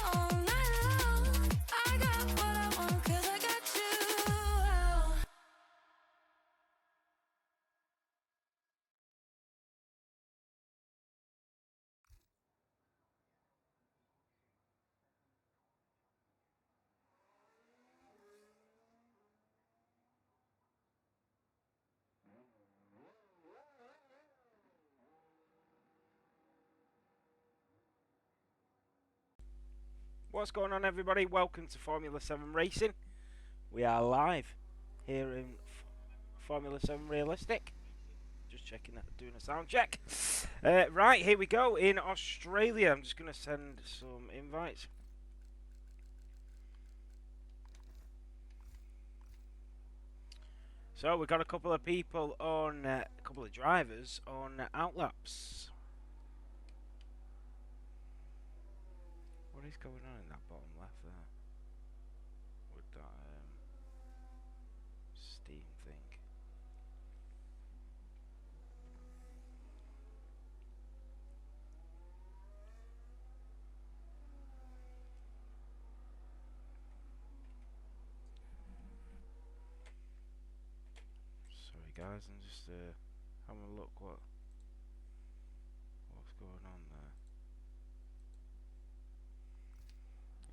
all night long. I got what I want 'cause I got you. What's going on, everybody? Welcome to Formula 7 Racing. We are live here in Formula 7 Realistic. Just checking that, doing a sound check. Right, here we go in Australia. I'm just going to send some invites. So we've got a couple of people on, a couple of drivers on outlaps. What is going on in that bottom left there? With that Steam thing. Sorry guys, I'm just having a look what's going on there.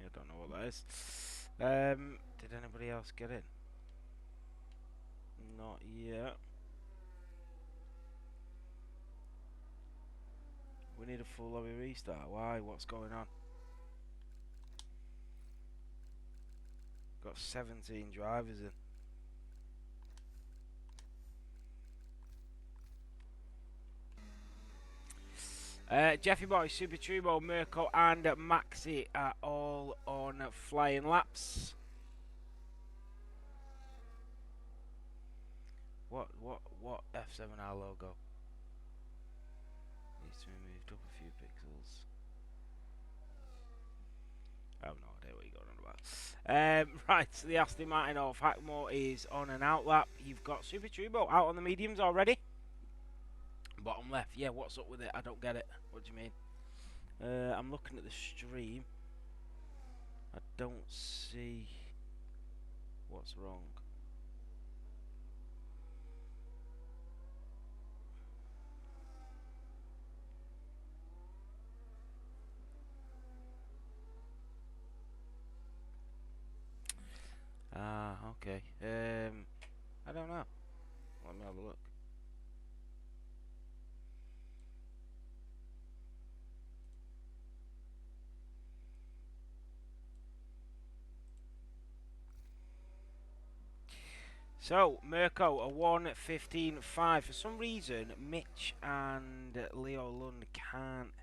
Yeah, I don't know what that is. Did anybody else get in? Not yet. We need a full lobby restart. Why? What's going on? Got 17 drivers in. Jeffy Boy, Super Turbo, Mirko and Maxi are all on flying laps. What F7R logo? Needs to be moved up a few pixels. I have no idea what you're going on about. Right, so the Aston Martin of Hackmore is on an outlap. You've got Super Turbo out on the mediums already. Bottom left, yeah, what's up with it? I don't get it. What do you mean? I'm looking at the stream. I don't see what's wrong. Ah, okay. I don't know. Let me have a look. So, Mirko, a 1:15.5. For some reason, Mitch and Leo Lund can't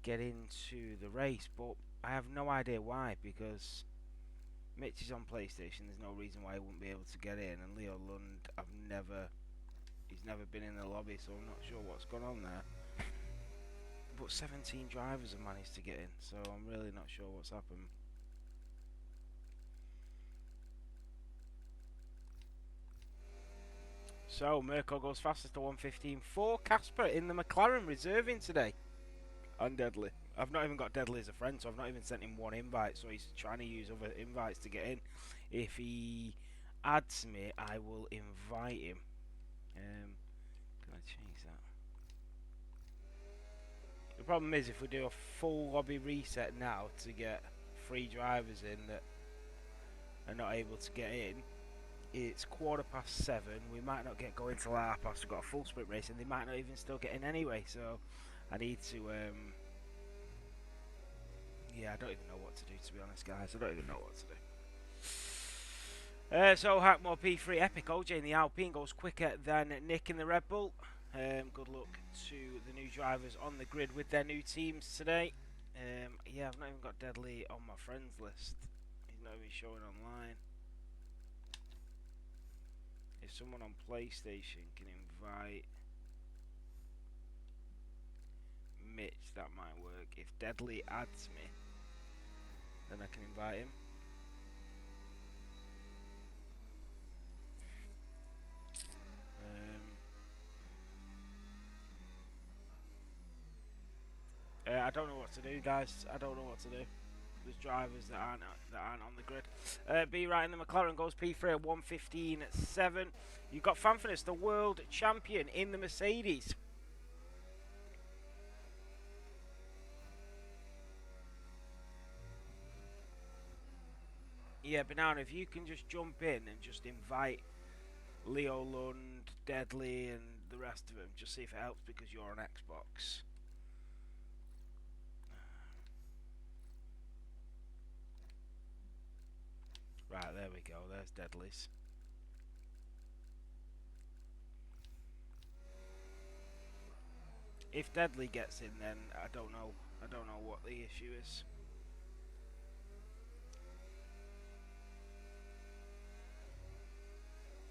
get into the race, but I have no idea why, because Mitch is on PlayStation. There's no reason why he wouldn't be able to get in, and Leo Lund, he's never been in the lobby, so I'm not sure what's going on there. But 17 drivers have managed to get in, so I'm really not sure what's happened. So, Mirko goes fastest to 1:15.4. Casper in the McLaren reserving today. And Deadly. I've not even got Deadly as a friend, so I've not even sent him one invite, so he's trying to use other invites to get in. If he adds me, I will invite him. Can I change that? The problem is, if we do a full lobby reset now to get 3 drivers in that are not able to get in, it's 7:15. We might not get going till 5:30. We've got a full sprint race, and they might not even still get in anyway. So I need to. Yeah, I don't even know what to do, to be honest, guys. I don't even know what to do. So Hackmore P3 Epic OJ in the Alpine goes quicker than Nick in the Red Bull. Good luck to the new drivers on the grid with their new teams today. Yeah, I've not even got Deadly on my friends list. He's not even showing online. If someone on PlayStation can invite Mitch, that might work. If Deadly adds me, then I can invite him. I don't know what to do, guys. I don't know what to do. there's drivers that aren't on the grid. B right in the McLaren goes P3 at 1:15.7. You've got Fanfinis, the world champion in the Mercedes. Yeah, Banana, if you can just jump in and just invite Leo Lund, Deadly, and the rest of them, just see if it helps because you're on Xbox. Right, there we go. There's Deadly's. If Deadly gets in, then I don't know. I don't know what the issue is.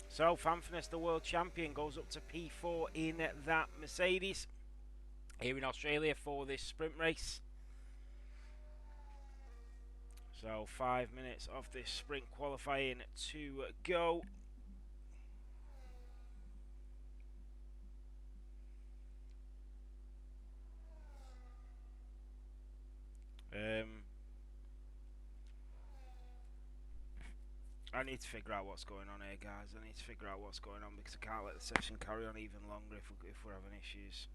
So, Fanfinis, the world champion, goes up to P4 in that Mercedes here in Australia for this sprint race. So, 5 minutes of this sprint qualifying to go. I need to figure out what's going on here, guys. I need to figure out what's going on because I can't let the session carry on even longer if we're having issues.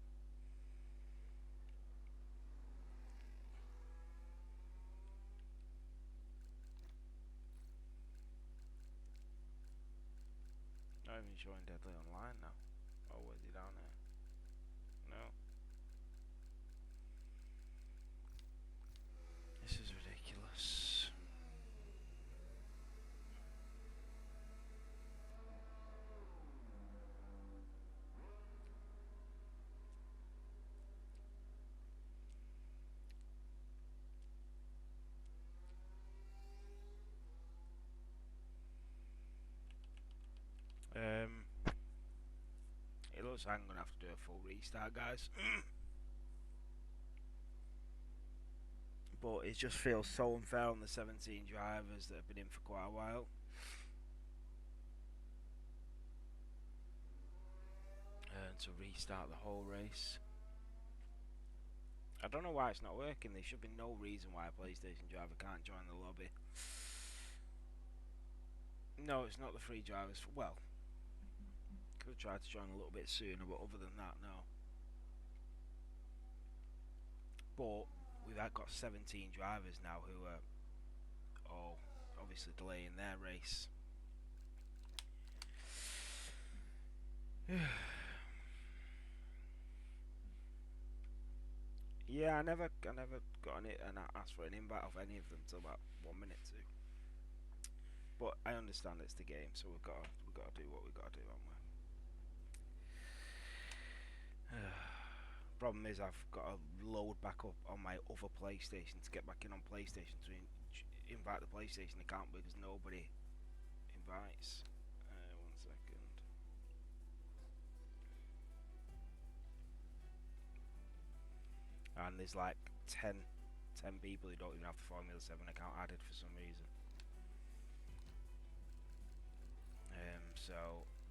Not even showing Deadly online now. Oh, where's he down there? No. This is ridiculous. It looks like I'm gonna have to do a full restart, guys. But it just feels so unfair on the 17 drivers that have been in for quite a while. To restart the whole race. I don't know why it's not working. There should be no reason why a PlayStation driver can't join the lobby. No, it's not the free drivers. Well, could have tried to join a little bit sooner, but other than that, no. But we've got 17 drivers now who are all obviously delaying their race. Yeah, I never got it and I asked for an invite of any of them till about 1 minute to. But I understand it's the game, so we've got to do what we've got to do, haven't we? Problem is, I've got to load back up on my other PlayStation to get back in on PlayStation to invite the PlayStation account because nobody invites. 1 second. And there's like 10 people who don't even have the Formula 7 account added for some reason. So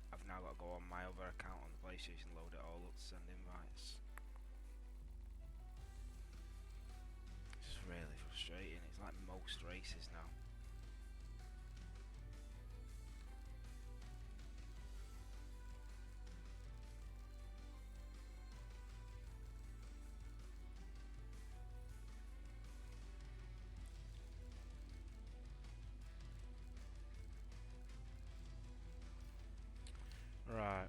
I've now got to go on my other account on the PlayStation, load it all up to send invites. It's just really frustrating. It's like most races now. Right.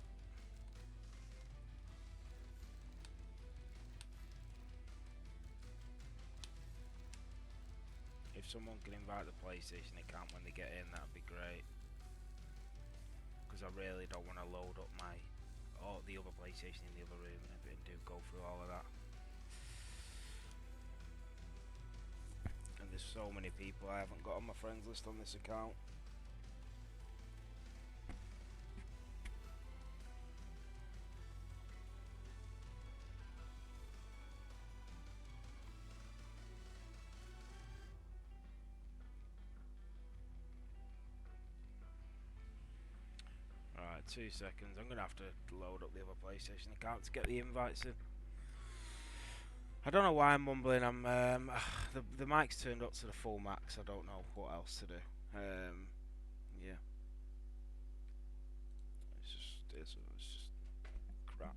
If someone can invite the PlayStation account when they get in, that'd be great. Because I really don't want to load up the other PlayStation in the other room and do go through all of that. And there's so many people I haven't got on my friends list on this account. Alright, 2 seconds. I'm going to have to load up the other PlayStation account to get the invites in. I don't know why I'm mumbling. I'm the mic's turned up to the full max. I don't know what else to do. Yeah, it's just crap.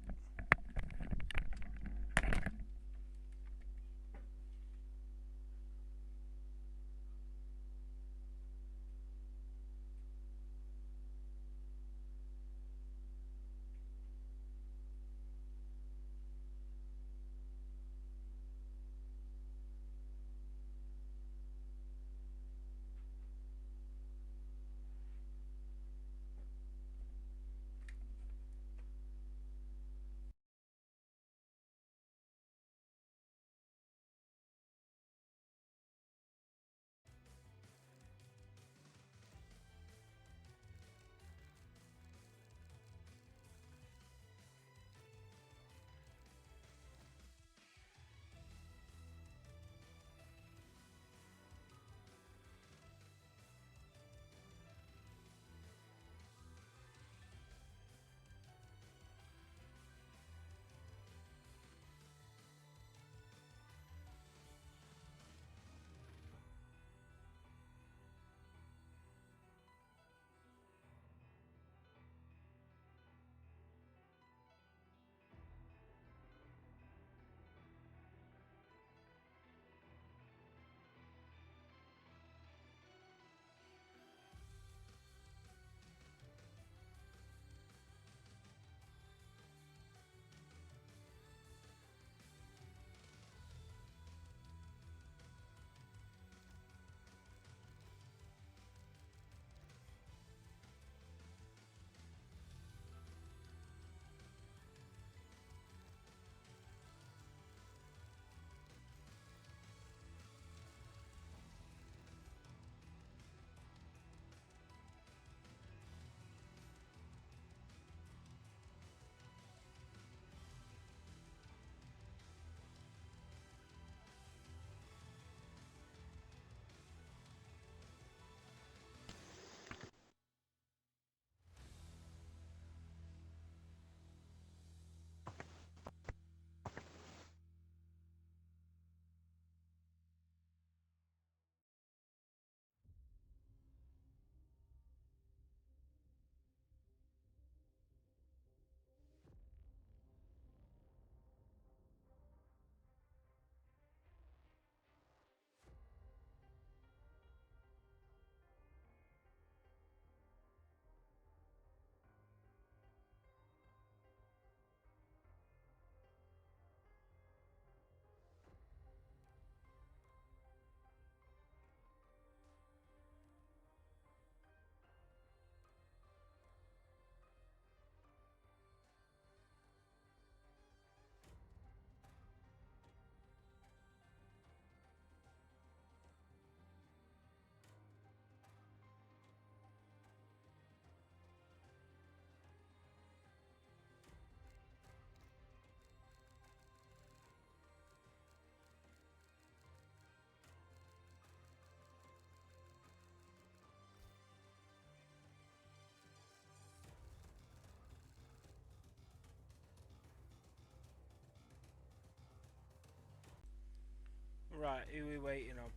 Right, who are we waiting on?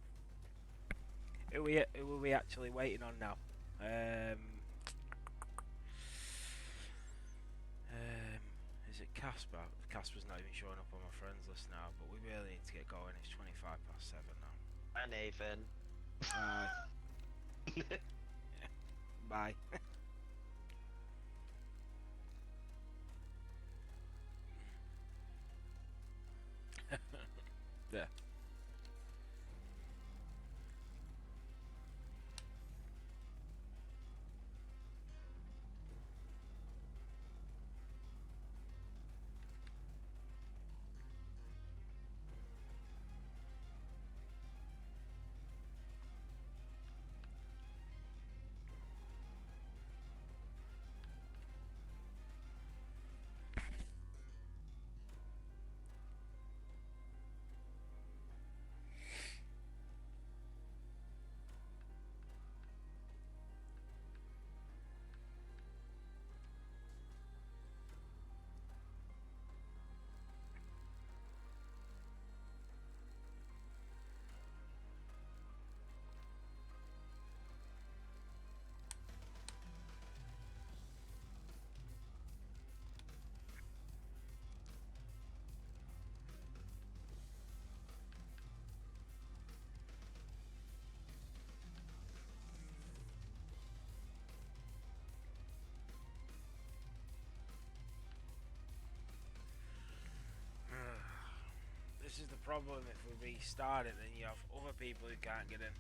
Who are we actually waiting on now? Is it Casper? Casper's not even showing up on my friends list now, but we really need to get going. It's 25 past 7 now. Hi, Nathan. Bye. There. problem if we restart it, then you have other people who can't get in.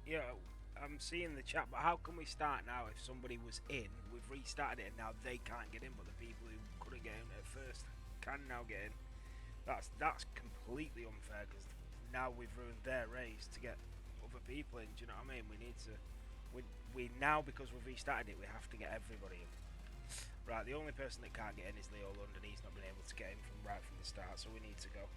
Yeah, I'm seeing the chat, but how can we start now if somebody was in? We've restarted it and now they can't get in, but the people who couldn't get in at first can now get in. That's completely unfair because now we've ruined their race to get other people in. Do you know what I mean? We need to. We now, because we've restarted it, we have to get everybody in. Right, the only person that can't get in is Leo London. He's not been able to get in from right from the start, so we need to go.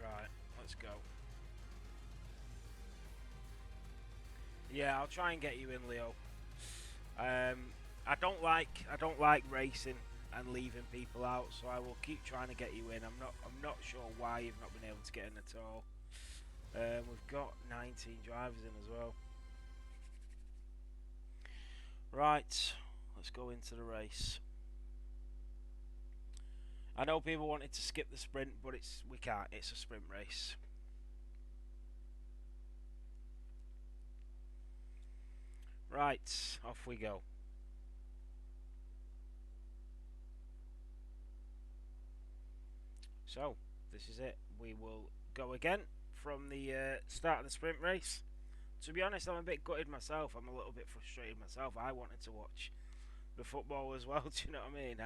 Right, let's go. Yeah, I'll try and get you in, Leo. I don't like racing and leaving people out, so I will keep trying to get you in. I'm not sure why you've not been able to get in at all. We've got 19 drivers in as well. Right, let's go into the race. I know people wanted to skip the sprint, but we can't. It's a sprint race. Right, off we go. So, this is it. We will go again from the start of the sprint race. To be honest, I'm a bit gutted myself. I'm a little bit frustrated myself. I wanted to watch the football as well. Do you know what I mean?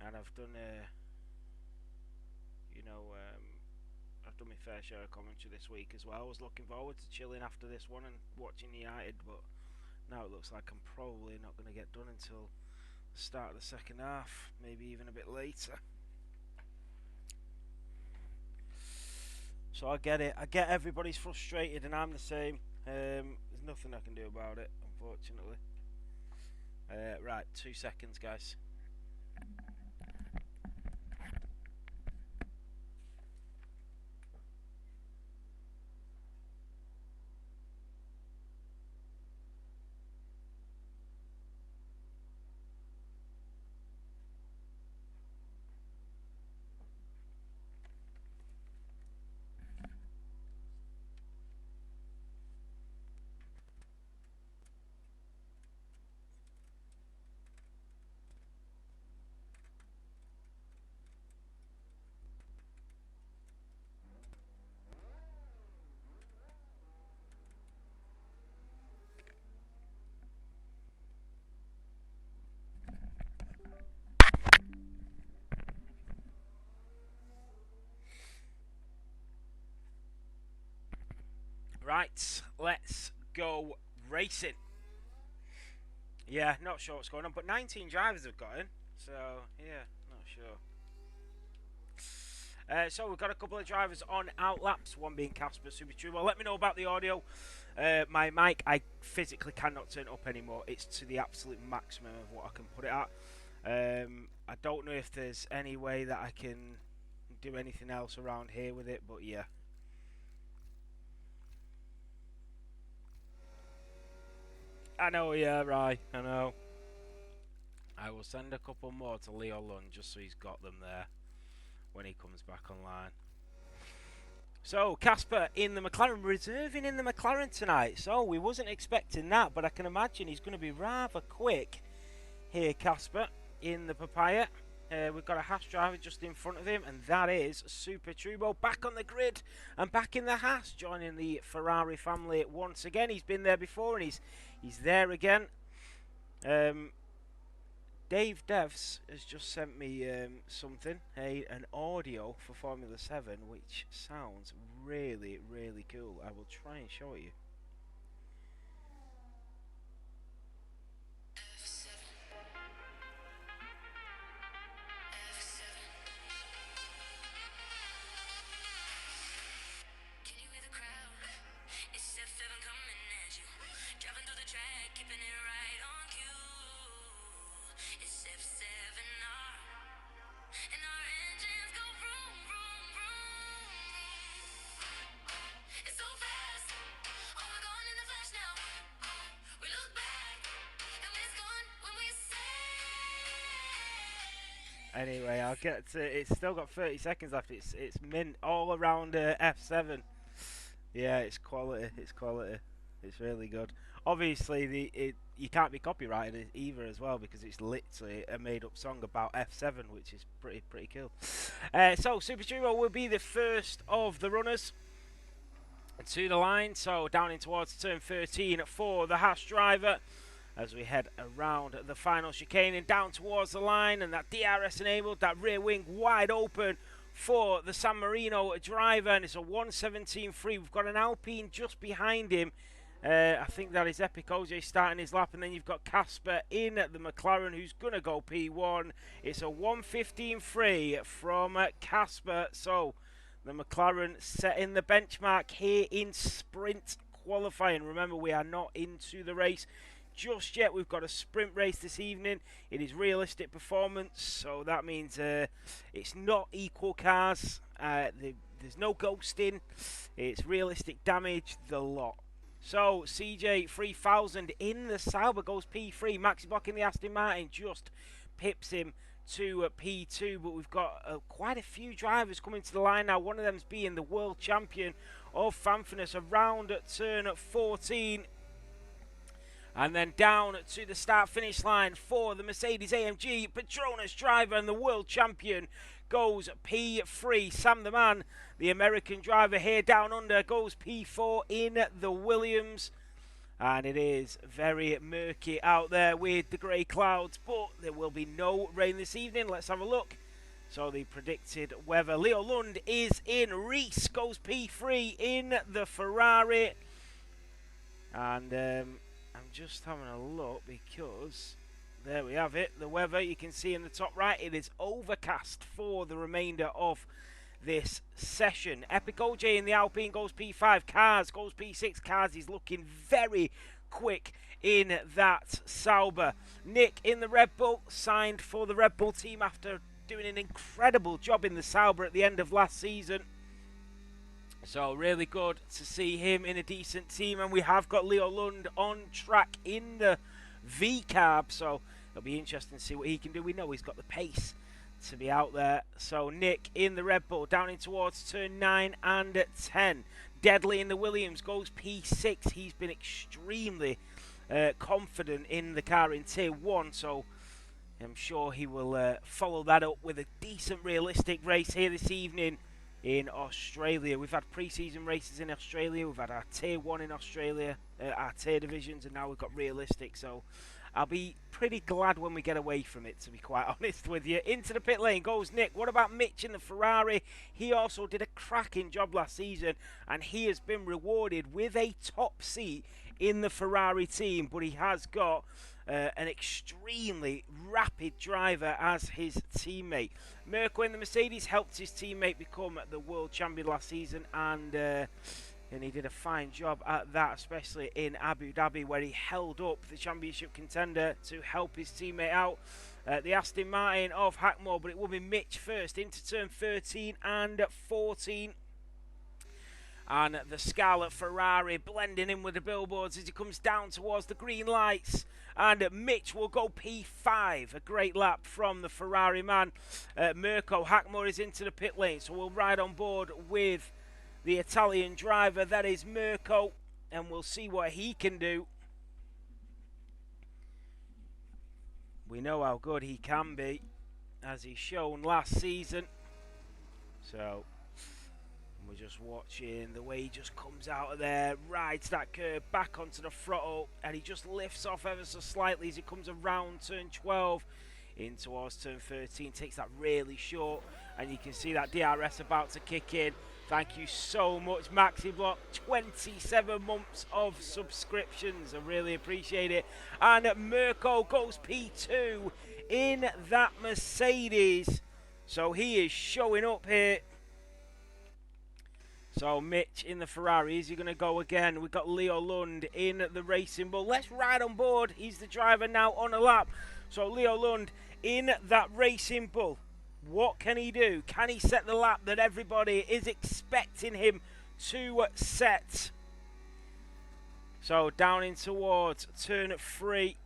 And I've done, I've done my fair share of commentary this week as well. I was looking forward to chilling after this one and watching United, but now it looks like I'm probably not going to get done until the start of the second half, maybe even a bit later. So I get it. I get everybody's frustrated, and I'm the same. There's nothing I can do about it, unfortunately. Right, 2 seconds, guys. Right, let's go racing. Yeah, not sure what's going on, but 19 drivers have got in, so yeah, not sure. So we've got a couple of drivers on outlaps, one being Casper Super Turbo. Let me know about the audio. My mic, I physically cannot turn it up anymore. It's to the absolute maximum of what I can put it at. I don't know if there's any way that I can do anything else around here with it, but yeah. I know, yeah, right, I know. I will send a couple more to Leo Lund just so he's got them there when he comes back online. So, Casper in the McLaren, reserving in the McLaren tonight. So, we wasn't expecting that, but I can imagine he's going to be rather quick here, Casper, in the Papaya. We've got a Haas driver just in front of him, and that is Super Turbo back on the grid and back in the Haas, joining the Ferrari family once again. He's been there before, and he's there again. Dave Devs has just sent me something, an audio for Formula 7, which sounds really, really cool. I will try and show it you. Can you hear the crowd? It's F7 coming at you. Driving through the track, keeping it right on cue. Anyway, I'll get to. It's still got 30 seconds left. It's mint all around F7. Yeah, it's quality. It's quality. It's really good. Obviously, you can't be copyrighted either as well because it's literally a made-up song about F7, which is pretty cool. So Super Duo will be the first of the runners to the line. So down in towards turn 13 for the Haas driver as we head around the final chicane and down towards the line, and that DRS enabled, that rear wing wide open for the San Marino driver, and it's a 1:17.3. We've got an Alpine just behind him. I think that is Epic OJ starting his lap, and then you've got Casper in the McLaren who's going to go P1. It's a 1:15.3 from Casper. So the McLaren setting the benchmark here in sprint qualifying. Remember, we are not into the race just yet. We've got a sprint race this evening. It is realistic performance, so that means it's not equal cars. There's no ghosting. It's realistic damage, the lot. So CJ 3000 in the Sauber goes P3. Maxi Block in the Aston Martin just pips him to P2, but we've got quite a few drivers coming to the line now. One of them's being the world champion of Fanfurness around turn 14. And then down to the start-finish line for the Mercedes-AMG Petronas driver and the world champion goes P3. Sam the Man, the American driver here down under, goes P4 in the Williams. And it is very murky out there with the grey clouds, but there will be no rain this evening. Let's have a look. So the predicted weather. Leo Lund is in. Reese goes P3 in the Ferrari. And I'm just having a look because there we have it. The weather you can see in the top right. It is overcast for the remainder of this session. Epic OJ in the Alpine goes P5. Cars goes P6. Cars is looking very quick in that Sauber. Nick in the Red Bull signed for the Red Bull team after doing an incredible job in the Sauber at the end of last season. So really good to see him in a decent team, and we have got Leo Lund on track in the V-Carb, so it'll be interesting to see what he can do. We know he's got the pace to be out there. So Nick in the Red Bull, down in towards turn 9 and 10. Deadly in the Williams goes P6. He's been extremely confident in the car in Tier 1, so I'm sure he will follow that up with a decent realistic race here this evening in Australia. We've had pre-season races in Australia, we've had our Tier 1 in Australia, our tier divisions, and now we've got realistic, so I'll be pretty glad when we get away from it, to be quite honest with you. Into the pit lane goes Nick. What about Mitch in the Ferrari? He also did a cracking job last season, and he has been rewarded with a top seat in the Ferrari team, but he has got an extremely rapid driver as his teammate. Mirko in the Mercedes helped his teammate become the world champion last season, and he did a fine job at that, especially in Abu Dhabi, where he held up the championship contender to help his teammate out. The Aston Martin of Hackmore, but it will be Mitch first into turn 13 and 14. And the Scarlet Ferrari blending in with the billboards as he comes down towards the green lights. And Mitch will go P5. A great lap from the Ferrari man. Mirko Hackmore is into the pit lane, so we'll ride on board with the Italian driver. That is Mirko, and we'll see what he can do. We know how good he can be, as he's shown last season. So we're just watching the way he just comes out of there, rides that curve back onto the throttle, and he just lifts off ever so slightly as he comes around turn 12 in towards turn 13, takes that really short, and you can see that DRS about to kick in. Thank you so much, Maxi Block. 27 months of subscriptions. I really appreciate it. And Mirko goes P2 in that Mercedes. So he is showing up here. So Mitch in the Ferrari, is he going to go again? We've got Leo Lund in the Racing Bull. Let's ride on board. He's the driver now on a lap. So Leo Lund in that Racing Bull. What can he do? Can he set the lap that everybody is expecting him to set? So down in towards turn 3.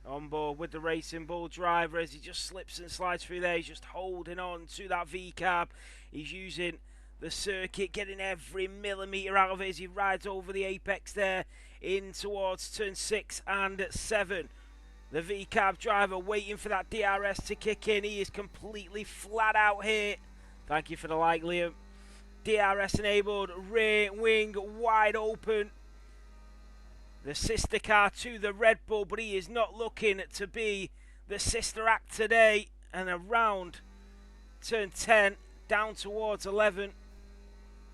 On board with the Racing Bull driver as he just slips and slides through there. He's just holding on to that V-carb. He's using the circuit, getting every millimetre out of it as he rides over the apex there in towards turn 6 and 7. The V-carb driver waiting for that DRS to kick in. He is completely flat out here. Thank you for the like, Liam. DRS enabled, rear wing wide open. The sister car to the Red Bull, but he is not looking to be the sister act today. And around turn 10, down towards 11.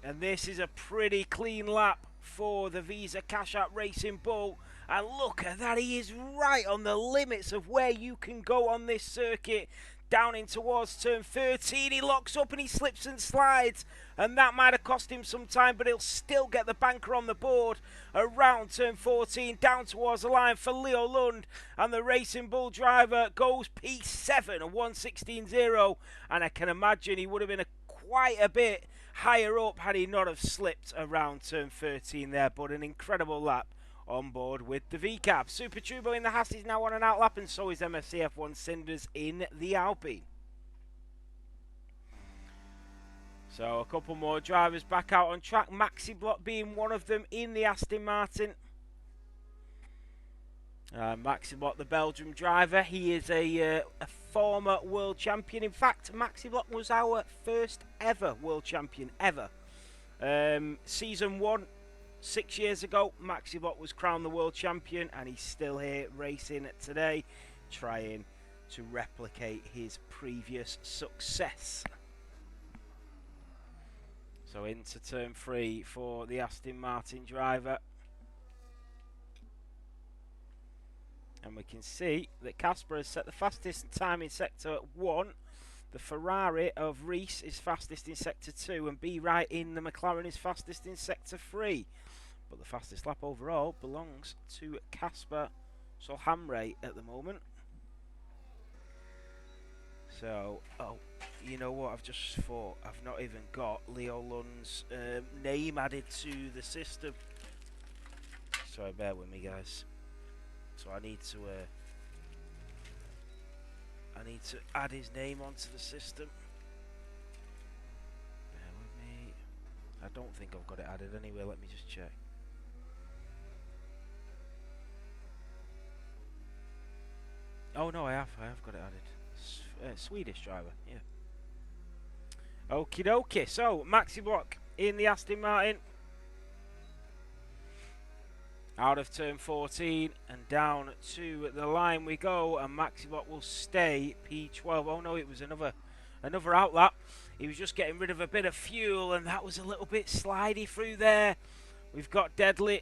And this is a pretty clean lap for the Visa Cash Out Racing Bull. And look at that, he is right on the limits of where you can go on this circuit. Down in towards turn 13, he locks up and he slips and slides. And that might have cost him some time, but he'll still get the banker on the board. Around turn 14, down towards the line for Leo Lund. And the Racing Bull driver goes P7, a 1:16.0. And I can imagine he would have been quite a bit higher up had he not have slipped around turn 13 there. But an incredible lap on board with the VCAP. Super Turbo in the Haas is now on an outlap, and so is MFCF1 Cinders in the Alpine. So a couple more drivers back out on track. Maxi Block being one of them in the Aston Martin. Maxi Block, the Belgium driver, he is a former world champion. In fact, Maxi Block was our first ever world champion ever. Season 1. 6 years ago, Maxi Block was crowned the world champion, and he's still here racing today, trying to replicate his previous success. So into turn 3 for the Aston Martin driver. And we can see that Casper has set the fastest time in sector 1. The Ferrari of Reese is fastest in sector 2, and B. Wright in the McLaren is fastest in sector 3. But the fastest lap overall belongs to Casper Solhamre at the moment. So, oh, you know what? I've just thought I've not even got Leo Lund's name added to the system. Sorry, bear with me, guys. So I need to add his name onto the system. Bear with me. I don't think I've got it added anyway. Let me just check. Oh no, I have got it added. Swedish driver, yeah. Okie dokie. So Maxi Block in the Aston Martin. Out of turn 14 and down to the line we go, and Maxi Block will stay P12. Oh no, it was another outlap. He was just getting rid of a bit of fuel, and that was a little bit slidey through there. We've got Deadly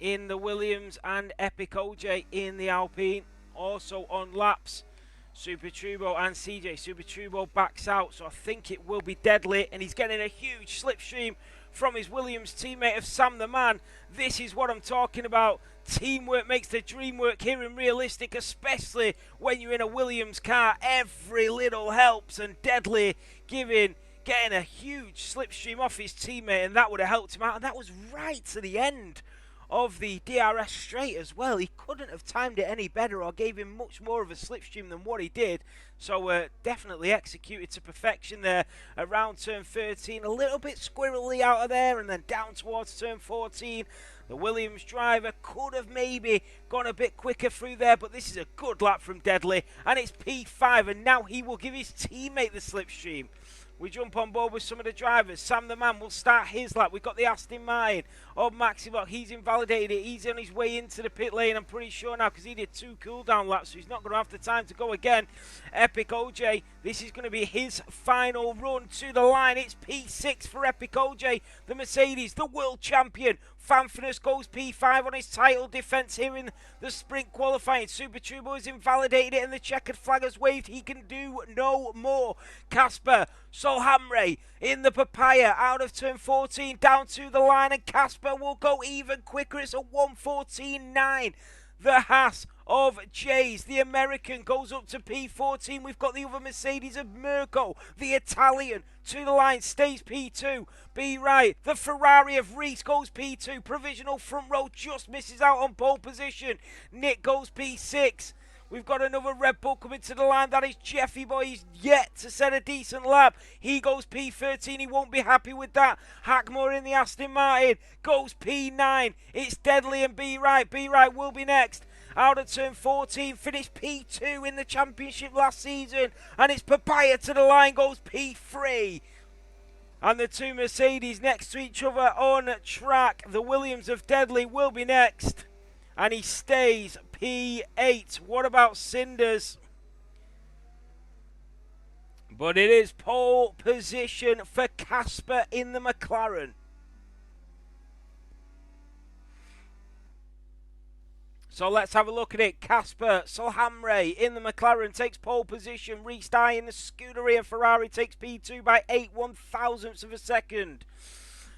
in the Williams and Epic OJ in the Alpine. Also on laps, Super Turbo and CJ. Super Turbo backs out, so I think it will be Deadly, and he's getting a huge slipstream from his Williams teammate of Sam the Man. This is what I'm talking about. Teamwork makes the dream work here in Realistic, especially when you're in a Williams car. Every little helps, and Deadly getting a huge slipstream off his teammate, and that would have helped him out. And that was right to the end of the DRS straight as well. He couldn't have timed it any better or gave him much more of a slipstream than what he did. So definitely executed to perfection there around turn 13. A little bit squirrely out of there, and then down towards turn 14. The Williams driver could have maybe gone a bit quicker through there, but this is a good lap from Deadly, and it's P5, and now he will give his teammate the slipstream. We jump on board with some of the drivers. Sam the Man will start his lap. We've got the Aston Martin of Maxi Block. He's invalidated it. He's on his way into the pit lane, I'm pretty sure now, because he did 2 cooldown laps, so he's not going to have the time to go again. Epic OJ, this is going to be his final run to the line. It's P6 for Epic OJ, the Mercedes, the world champion. Fanfinus goes P5 on his title defence here in the sprint qualifying. Super Turbo has invalidated it, and the checkered flag has waved. He can do no more. Casper Solhamre in the Papaya out of turn 14 down to the line, and Casper will go even quicker. It's a 1:14.9. The Haas of Jays, the American, goes up to P14. We've got the other Mercedes of Mirko, the Italian, to the line, stays P2. B right, the Ferrari of Reese goes P2. Provisional front row just misses out on pole position. Nick goes P6. We've got another Red Bull coming to the line. That is Jeffy Boy. He's yet to set a decent lap. He goes P13. He won't be happy with that. Hackmore in the Aston Martin goes P9. It's Deadly and B Right. B Right will be next. Out of turn 14, finished P2 in the championship last season. And it's Papaya to the line, goes P3. And the two Mercedes next to each other on track. The Williams of Deadly will be next. And he stays P8. What about Cinders? But it is pole position for Casper in the McLaren. So let's have a look at it. Casper Solhamre in the McLaren takes pole position. Reese Dye in the Scuderia Ferrari takes P2 by 8/1000ths of a second.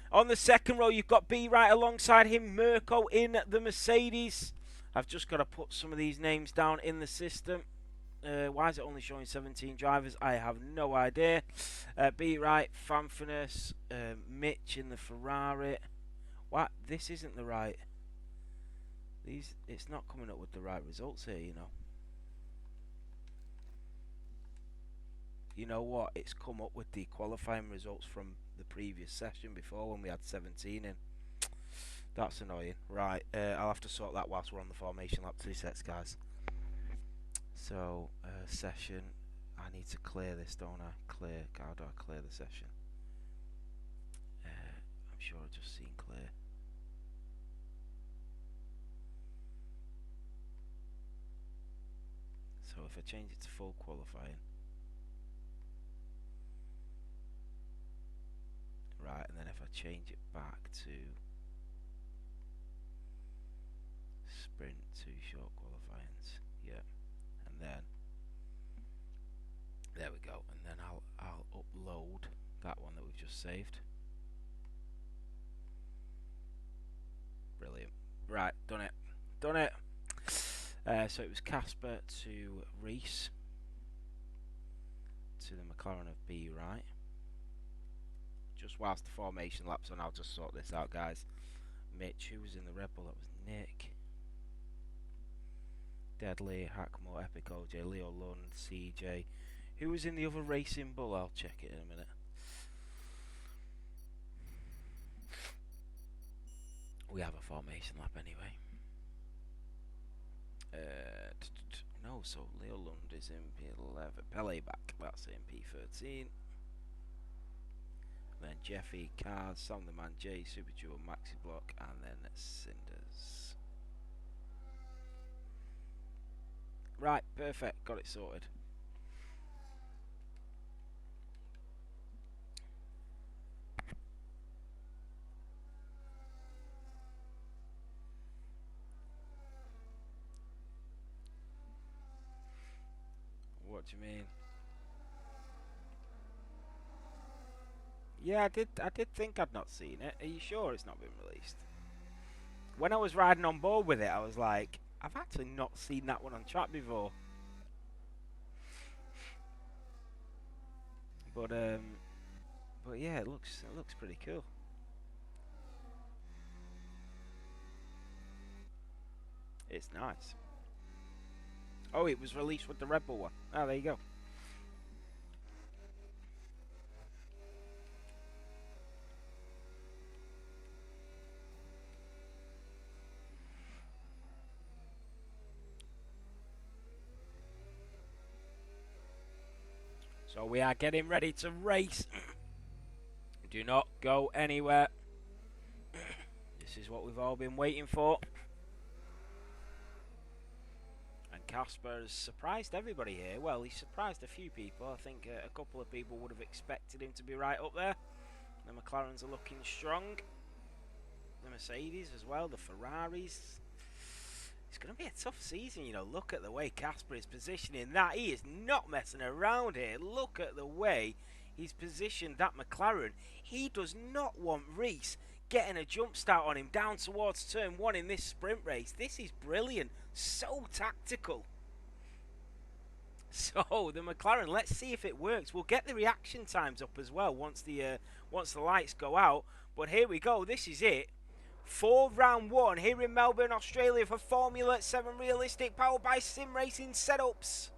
On the second row, you've got B Right alongside him. Mirko in the Mercedes. I've just got to put some of these names down in the system. Why is it only showing 17 drivers? I have no idea. B Right, Fanfinus, Mitch in the Ferrari. What? This isn't the right. It's not coming up with the right results here, you know. You know what? It's come up with the qualifying results from the previous session before when we had 17 in. That's annoying. Right, I'll have to sort that whilst we're on the formation lap 2 sets, guys. So, session. I need to clear this, don't I? How do I clear the session? I'm sure I've just seen clear. So if I change it to full qualifying. Right, and then if I change it back to sprint 2 short qualifyings. Yeah. And then there we go. And then I'll upload that one that we've just saved. Brilliant. Right, done it. Done it. So it was Casper to Reese to the McLaren of B Right. Just whilst the formation lap's on, I'll just sort this out, guys. Mitch, who was in the Red Bull? That was Nick. Deadly, Hackmore, Epic OJ, Leo Lund, CJ. Who was in the other Racing Bull? I'll check it in a minute. We have a formation lap anyway. No, so Leo Lund is in P11. Pele back, that's in P13. Then Jeffy, Cars, Sam the Man, J, Super Duo, Maxi Block, and then Cinders. Right, perfect, got it sorted. What do you mean? Yeah, I did think I'd not seen it. Are you sure it's not been released? When I was riding on board with it, I was like, I've actually not seen that one on track before. But yeah, it looks pretty cool. It's nice. Oh, it was released with the Red Bull one. Oh, there you go. So we are getting ready to race. Do not go anywhere. This is what we've all been waiting for. And Casper has surprised everybody here. Well, he surprised a few people. I think a couple of people would have expected him to be right up there. The McLarens are looking strong. The Mercedes as well. The Ferraris. It's going to be a tough season, you know. Look at the way Casper is positioning that. He is not messing around here. Look at the way he's positioned that McLaren. He does not want Reese getting a jump start on him down towards turn 1 in this sprint race. This is brilliant. So tactical. So the McLaren, let's see if it works. We'll get the reaction times up as well once the lights go out. But here we go. This is it. for round one here in Melbourne, Australia for Formula 7 Realistic, powered by Sim Racing Setups.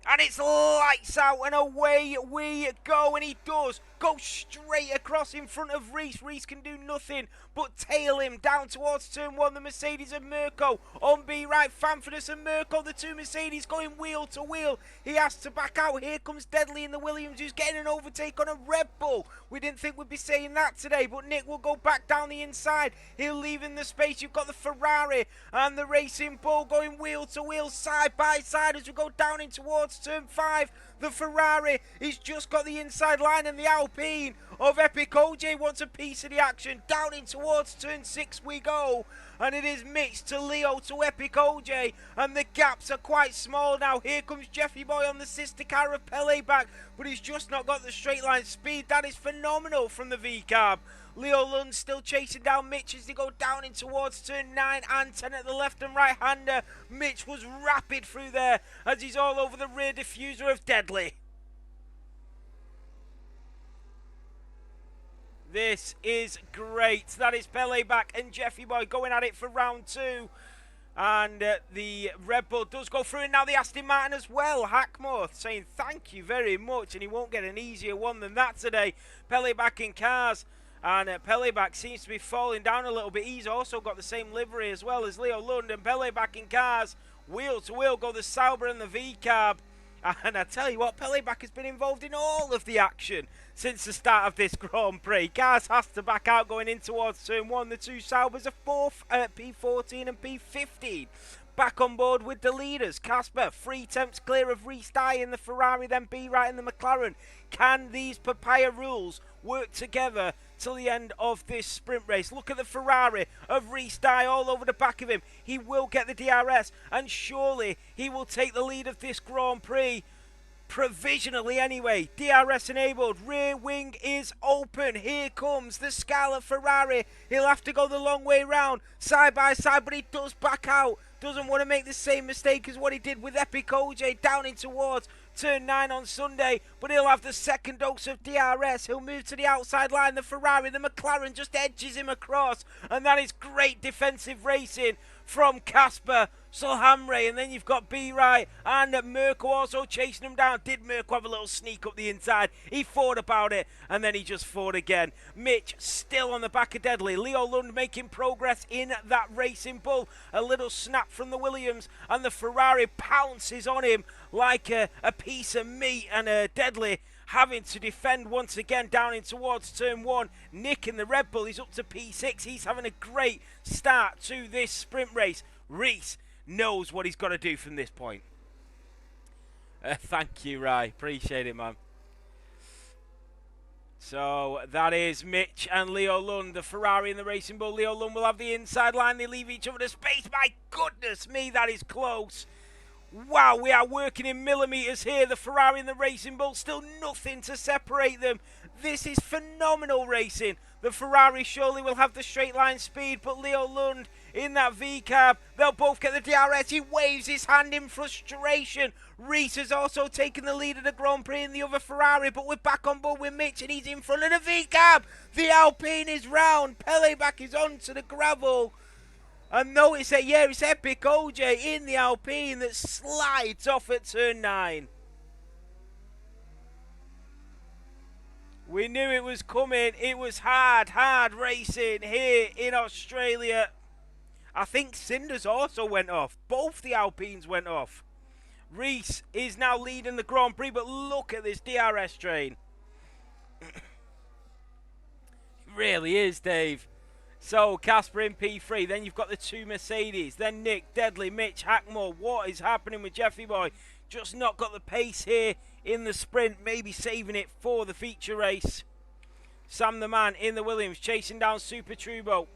And it's lights out and away we go, and he does go straight across in front of Reese. Reese can do nothing but tail him down towards turn one. The Mercedes of Mirko on B right, Fanfordus and Mirko, the two Mercedes going wheel to wheel. He has to back out. Here comes Deadly in the Williams, who's getting an overtake on a Red Bull. We didn't think we'd be saying that today, but Nick will go back down the inside. He'll leave in the space. You've got the Ferrari and the Racing Bull going wheel to wheel, side by side as we go down in towards turn five. The Ferrari, he's just got the inside line, and the Alpine of Epic OJ wants a piece of the action. Down in towards turn 6 we go, and it is Mitch to Leo to Epic OJ, and the gaps are quite small now. Here comes Jeffy Boy on the sister car of Pele back, but he's just not got the straight line speed. That is phenomenal from the V-Carb. Leo Lund still chasing down Mitch as they go down in towards turn 9 and 10 at the left and right hander. Mitch was rapid through there as he's all over the rear diffuser of Deadly. This is great. That is Pele back and Jeffy Boy going at it for round 2. And the Red Bull does go through, and now the Aston Martin as well. Hackmore saying thank you very much, and he won't get an easier one than that today. Pele back in cars. And Peleback seems to be falling down a little bit. He's also got the same livery as well as Leo Lund. And Peleback in cars, wheel to wheel, go the Sauber and the V-Carb. And I tell you what, Peleback has been involved in all of the action since the start of this Grand Prix. Cars has to back out going in towards turn 1. The two Saubers are fourth at P14 and P15. Back on board with the leaders. Casper, 3 temps clear of Reese Dye in the Ferrari, then B right in the McLaren. Can these papaya rules work together till the end of this sprint race? Look at the Ferrari of Reese Dye all over the back of him. He will get the DRS, and surely he will take the lead of this Grand Prix. Provisionally anyway. DRS enabled. Rear wing is open. Here comes the Scarlet Ferrari. He'll have to go the long way round, side by side, but he does back out. Doesn't want to make the same mistake as what he did with Epic OJ down in towards turn 9 on Sunday, but he'll have the second dose of DRS. He'll move to the outside line. The Ferrari, the McLaren just edges him across, and that is great defensive racing from Casper Solhamre. And then you've got B-Right and Mirko also chasing him down. Did Mirko have a little sneak up the inside? He thought about it, and then he just fought again. Mitch still on the back of Deadly. Leo Lund making progress in that Racing Bull. A little snap from the Williams, and the Ferrari pounces on him like a piece of meat, and Deadly having to defend once again down in towards turn 1. Nick in the Red Bull, he's up to P6. He's having a great start to this sprint race. Reese knows what he's got to do from this point. Thank you, Rai. Appreciate it, man. So that is Mitch and Leo Lund, the Ferrari and the Racing Bull. Leo Lund will have the inside line. They leave each other to space. My goodness me, that is close. Wow, we are working in millimetres here. The Ferrari and the Racing Bull, still nothing to separate them. This is phenomenal racing. The Ferrari surely will have the straight line speed, but Leo Lund in that V-Carb, they'll both get the DRS. He waves his hand in frustration. Reese has also taken the lead of the Grand Prix in the other Ferrari, but we're back on board with Mitch, and he's in front of the V-Carb. The Alpine is round. Peleback is onto the gravel. And notice that, yeah, it's Epic OJ in the Alpine that slides off at turn 9. We knew it was coming. It was hard racing here in Australia. I think Cinders also went off. Both the Alpines went off. Reese is now leading the Grand Prix, but look at this DRS train. It really is, Dave. So, Casper in P3, then you've got the two Mercedes, then Nick, Deadly, Mitch, Hackmore. What is happening with Jeffy Boy? Just not got the pace here in the sprint, maybe saving it for the feature race. Sam the Man in the Williams, chasing down Super Turbo.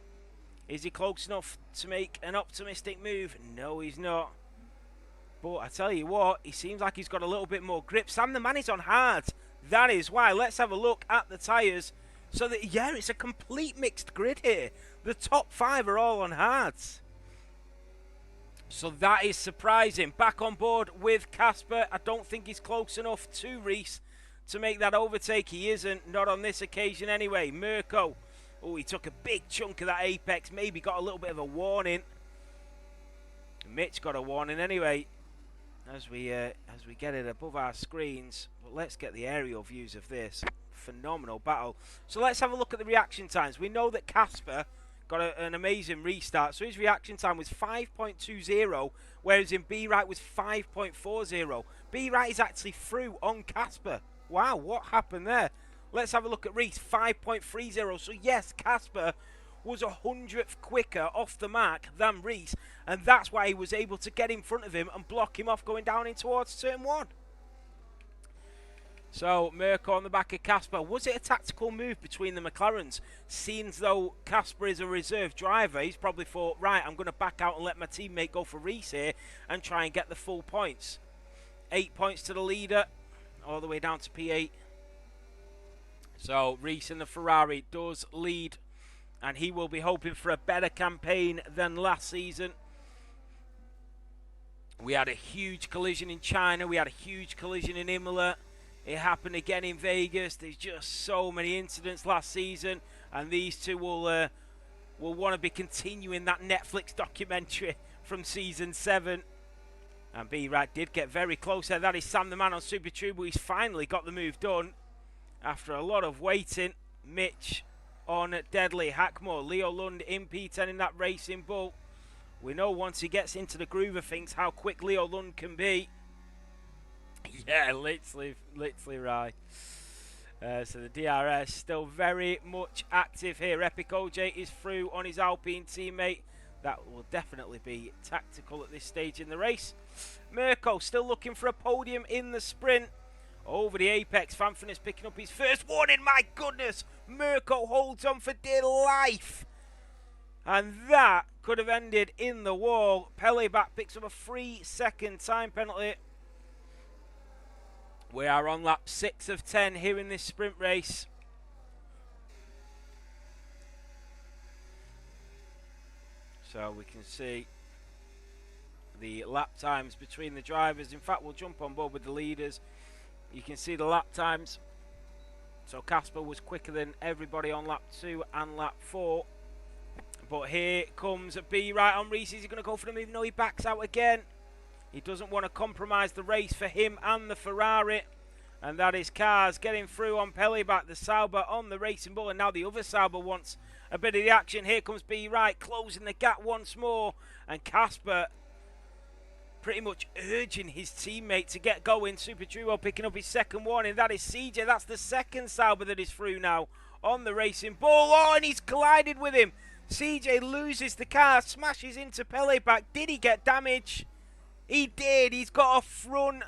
Is he close enough to make an optimistic move? No, he's not. But I tell you what, he seems like he's got a little bit more grip. Sam the Man is on hard. That is why. Let's have a look at the tyres. So that, yeah, it's a complete mixed grid here. The top 5 are all on hards. So that is surprising. Back on board with Casper. I don't think he's close enough to Reese to make that overtake. He isn't, not on this occasion anyway. Mirko Oh, he took a big chunk of that apex, maybe got a little bit of a warning. Mitch got a warning anyway, as we get it above our screens. But let's get the aerial views of this phenomenal battle. So let's have a look at the reaction times. We know that Casper got an amazing restart, so his reaction time was 5.20, whereas in B-Right was 5.40. B-Right is actually through on Casper. Wow, what happened there? Let's have a look at Reese, 5.30. So yes, Casper was 100th quicker off the mark than Reese, and that's why he was able to get in front of him and block him off going down in towards turn 1. So, Mirko on the back of Casper. Was it a tactical move between the McLarens? Seeing as though Casper is a reserve driver, he's probably thought, right, I'm going to back out and let my teammate go for Reese here and try and get the full points. 8 points to the leader, all the way down to P8. So, Reese in the Ferrari does lead, and he will be hoping for a better campaign than last season. We had a huge collision in China. We had a huge collision in Imola. It happened again in Vegas. There's just so many incidents last season, and these two will want to be continuing that Netflix documentary from season 7. And B-Rat did get very close there. That is Sam the Man on Super Turbo. He's finally got the move done after a lot of waiting. Mitch on Deadly, Hackmore, Leo Lund in P10 in that Racing Bull. We know once he gets into the groove of things how quick Leo Lund can be. Yeah, literally right. So the DRS still very much active here. Epic OJ is through on his Alpine teammate. That will definitely be tactical at this stage in the race. Mirko still looking for a podium in the sprint. Over the apex, Fanfan is picking up his first warning. My goodness, Mirko holds on for dear life. And that could have ended in the wall. Peleback picks up a 3-second time penalty. We are on lap 6 of 10 here in this sprint race. So we can see the lap times between the drivers. In fact, we'll jump on board with the leaders. You can see the lap times. So Casper was quicker than everybody on lap 2 and lap 4. But here comes a B right on Reese. Is he going to go for the move? No, he backs out again. He doesn't want to compromise the race for him and the Ferrari. And that is Cars getting through on Peleback, the Sauber on the Racing Bull. And now the other Sauber wants a bit of the action. Here comes B right, closing the gap once more. And Casper pretty much urging his teammate to get going. Super Duo picking up his second warning. That is CJ. That's the second Sauber that is through now on the Racing Bull. Oh, and he's collided with him. CJ loses the car, smashes into Peleback. Did he get damage? He did. He's got a front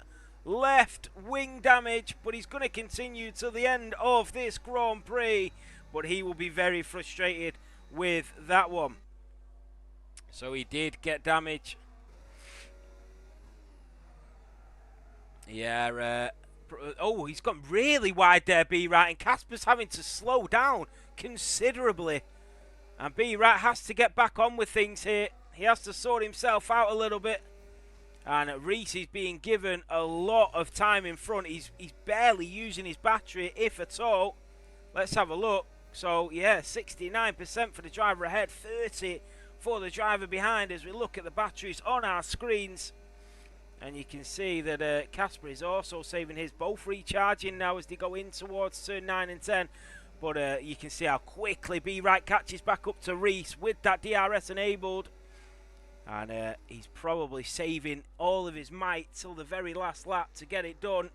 left wing damage, but he's going to continue to the end of this Grand Prix. But he will be very frustrated with that one. So he did get damage. Yeah, oh, he's gone really wide there, B-Rat, and Casper's having to slow down considerably. And B-Rat has to get back on with things here. He has to sort himself out a little bit. And Reese is being given a lot of time in front. He's barely using his battery, if at all. Let's have a look. So, yeah, 69% for the driver ahead, 30% for the driver behind as we look at the batteries on our screens. And you can see that Casper is also saving his, both recharging now as they go in towards turn 9 and 10. But you can see how quickly B-Right catches back up to Reese with that DRS enabled. And he's probably saving all of his might till the very last lap to get it done.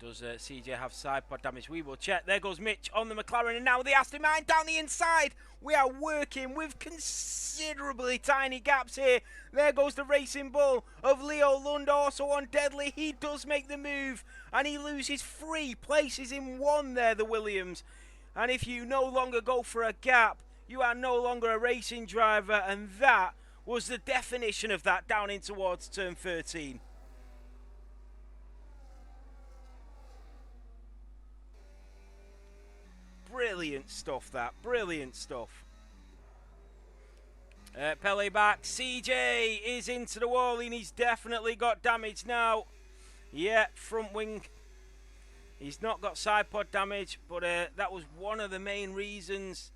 Does CJ have side pod damage? We will check. There goes Mitch on the McLaren, and now the Aston Martin down the inside. We are working with considerably tiny gaps here. There goes the Racing Bull of Leo Lund also on Deadly. He does make the move, and he loses 3 places in 1 there, the Williams. And if you no longer go for a gap, you are no longer a racing driver, and that was the definition of that down in towards turn 13. Brilliant stuff, that. Brilliant stuff. Peleback. CJ is into the wall, and he's definitely got damage now. Yeah, front wing He's not got side pod damage, but that was one of the main reasons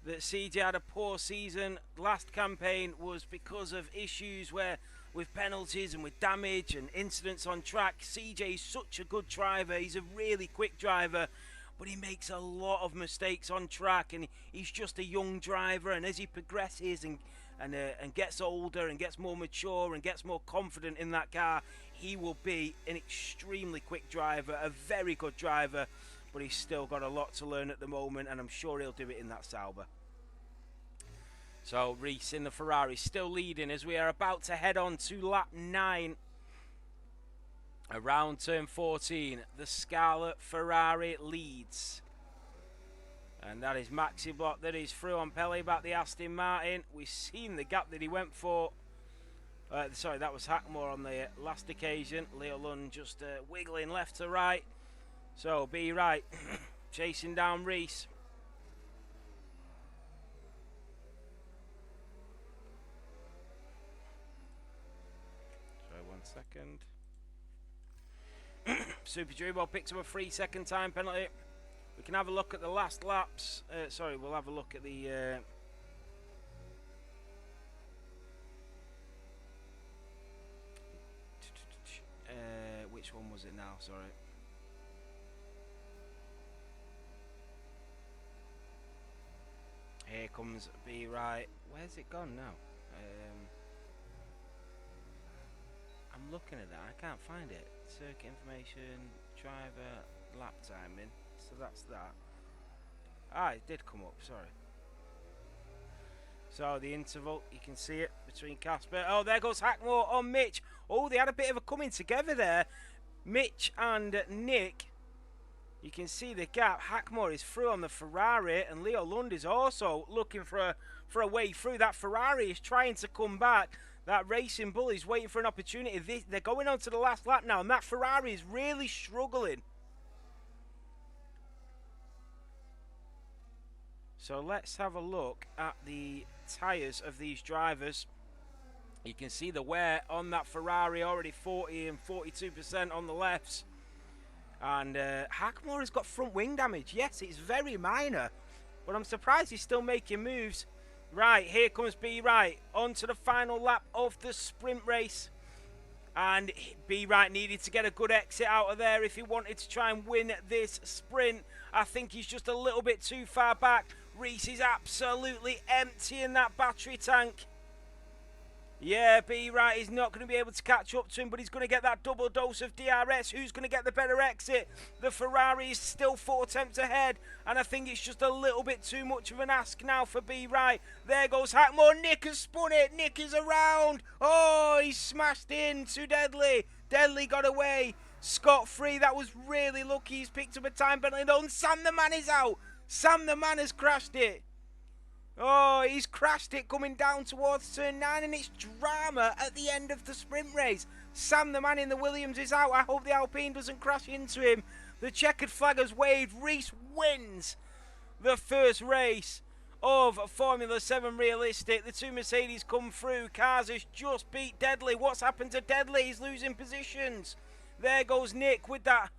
that CJ had a poor season last campaign, was because of issues where with penalties and with damage and incidents on track. CJ is such a good driver. He's a really quick driver, but he makes a lot of mistakes on track, and he's just a young driver. And as he progresses and gets older and gets more mature and gets more confident in that car, he will be an extremely quick driver, a very good driver, but he's still got a lot to learn at the moment, and I'm sure he'll do it in that Sauber. So Reese in the Ferrari still leading as we are about to head on to lap 9. Around turn 14, the Scarlet Ferrari leads. And that is Maxi Block that is through on Pele back the Aston Martin. We've seen the gap that he went for. Sorry, that was Hackmore on the last occasion. Leo Lund just wiggling left to right. So be right, chasing down Reese. Sorry, 1 second. Super Dribble picks up a 3-second time penalty. We can have a look at the last laps. Sorry, we'll have a look at the... which one was it now? Sorry. Here comes B right. Where's it gone now? I'm looking at that. I can't find it. Circuit information, driver, lap timing. So that's that. Ah, it did come up. Sorry. So the interval, you can see it between Casper. Oh, there goes Hackmore on Mitch. Oh, they had a bit of a coming together there. Mitch and Nick. You can see the gap. Hackmore is through on the Ferrari, and Leo Lund is also looking for a way through. That Ferrari is trying to come back. That Racing Bull is waiting for an opportunity. They're going on to the last lap now, and that Ferrari is really struggling. So let's have a look at the tyres of these drivers. You can see the wear on that Ferrari, already 40 and 42% on the lefts. And Hackmore has got front wing damage. Yes, it's very minor, but I'm surprised he's still making moves. Right, here comes B Right on to the final lap of the sprint race. And B Right needed to get a good exit out of there if he wanted to try and win this sprint. I think he's just a little bit too far back. Reese is absolutely emptying that battery tank. Yeah, B Right is not going to be able to catch up to him, but he's going to get that double dose of DRS. Who's going to get the better exit? The Ferrari is still 4 attempts ahead, and I think it's just a little bit too much of an ask now for B Right. There goes Hackmore. Nick has spun it. Nick is around. Oh, he's smashed into Deadly. Deadly got away scot-free. That was really lucky. He's picked up a time penalty. And Sam the Man is out. Sam the Man has crashed it. Oh, he's crashed it coming down towards turn 9, and it's drama at the end of the sprint race. Sam the Man in the Williams is out. I hope the Alpine doesn't crash into him. The checkered flag has waved. Reese wins the first race of Formula 7 Realistic. The two Mercedes come through. Cars has just beat Deadly. What's happened to Deadly? He's losing positions. There goes Nick with that,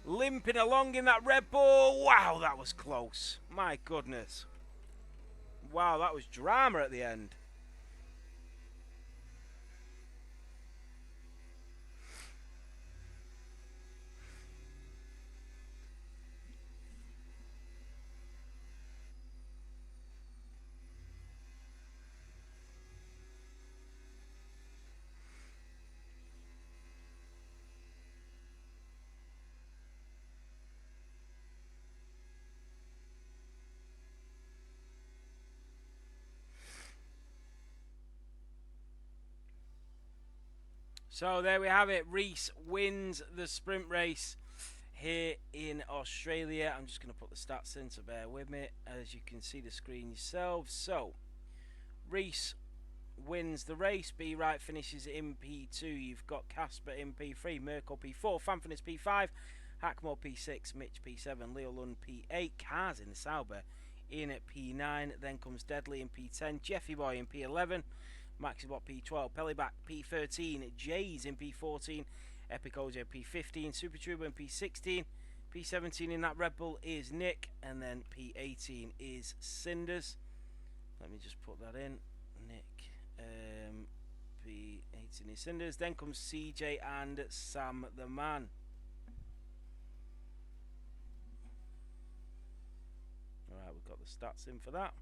limping along in that Red Bull. Wow, that was close. My goodness. Wow, that was drama at the end. So there we have it. Reese wins the sprint race here in Australia. I'm just going to put the stats in, so bear with me as you can see the screen yourselves. So Reese wins the race. B Right finishes in P2. You've got Casper in P3, Merkel P4, Fanfinis P5, Hackmore P6, Mitch P7, Leo Lund P8, Cars in the Sauber in at P9. Then comes Deadly in P10, Jeffy Boy in P11, Maxibot P12, Pellyback P13, Jays in P14, Epic OJ P15, Super Turbo in P16, P17 in that Red Bull is Nick, and then P18 is Cinders. Let me just put that in. Nick, P18 is Cinders. Then comes CJ and Sam the Man. Alright, we've got the stats in for that.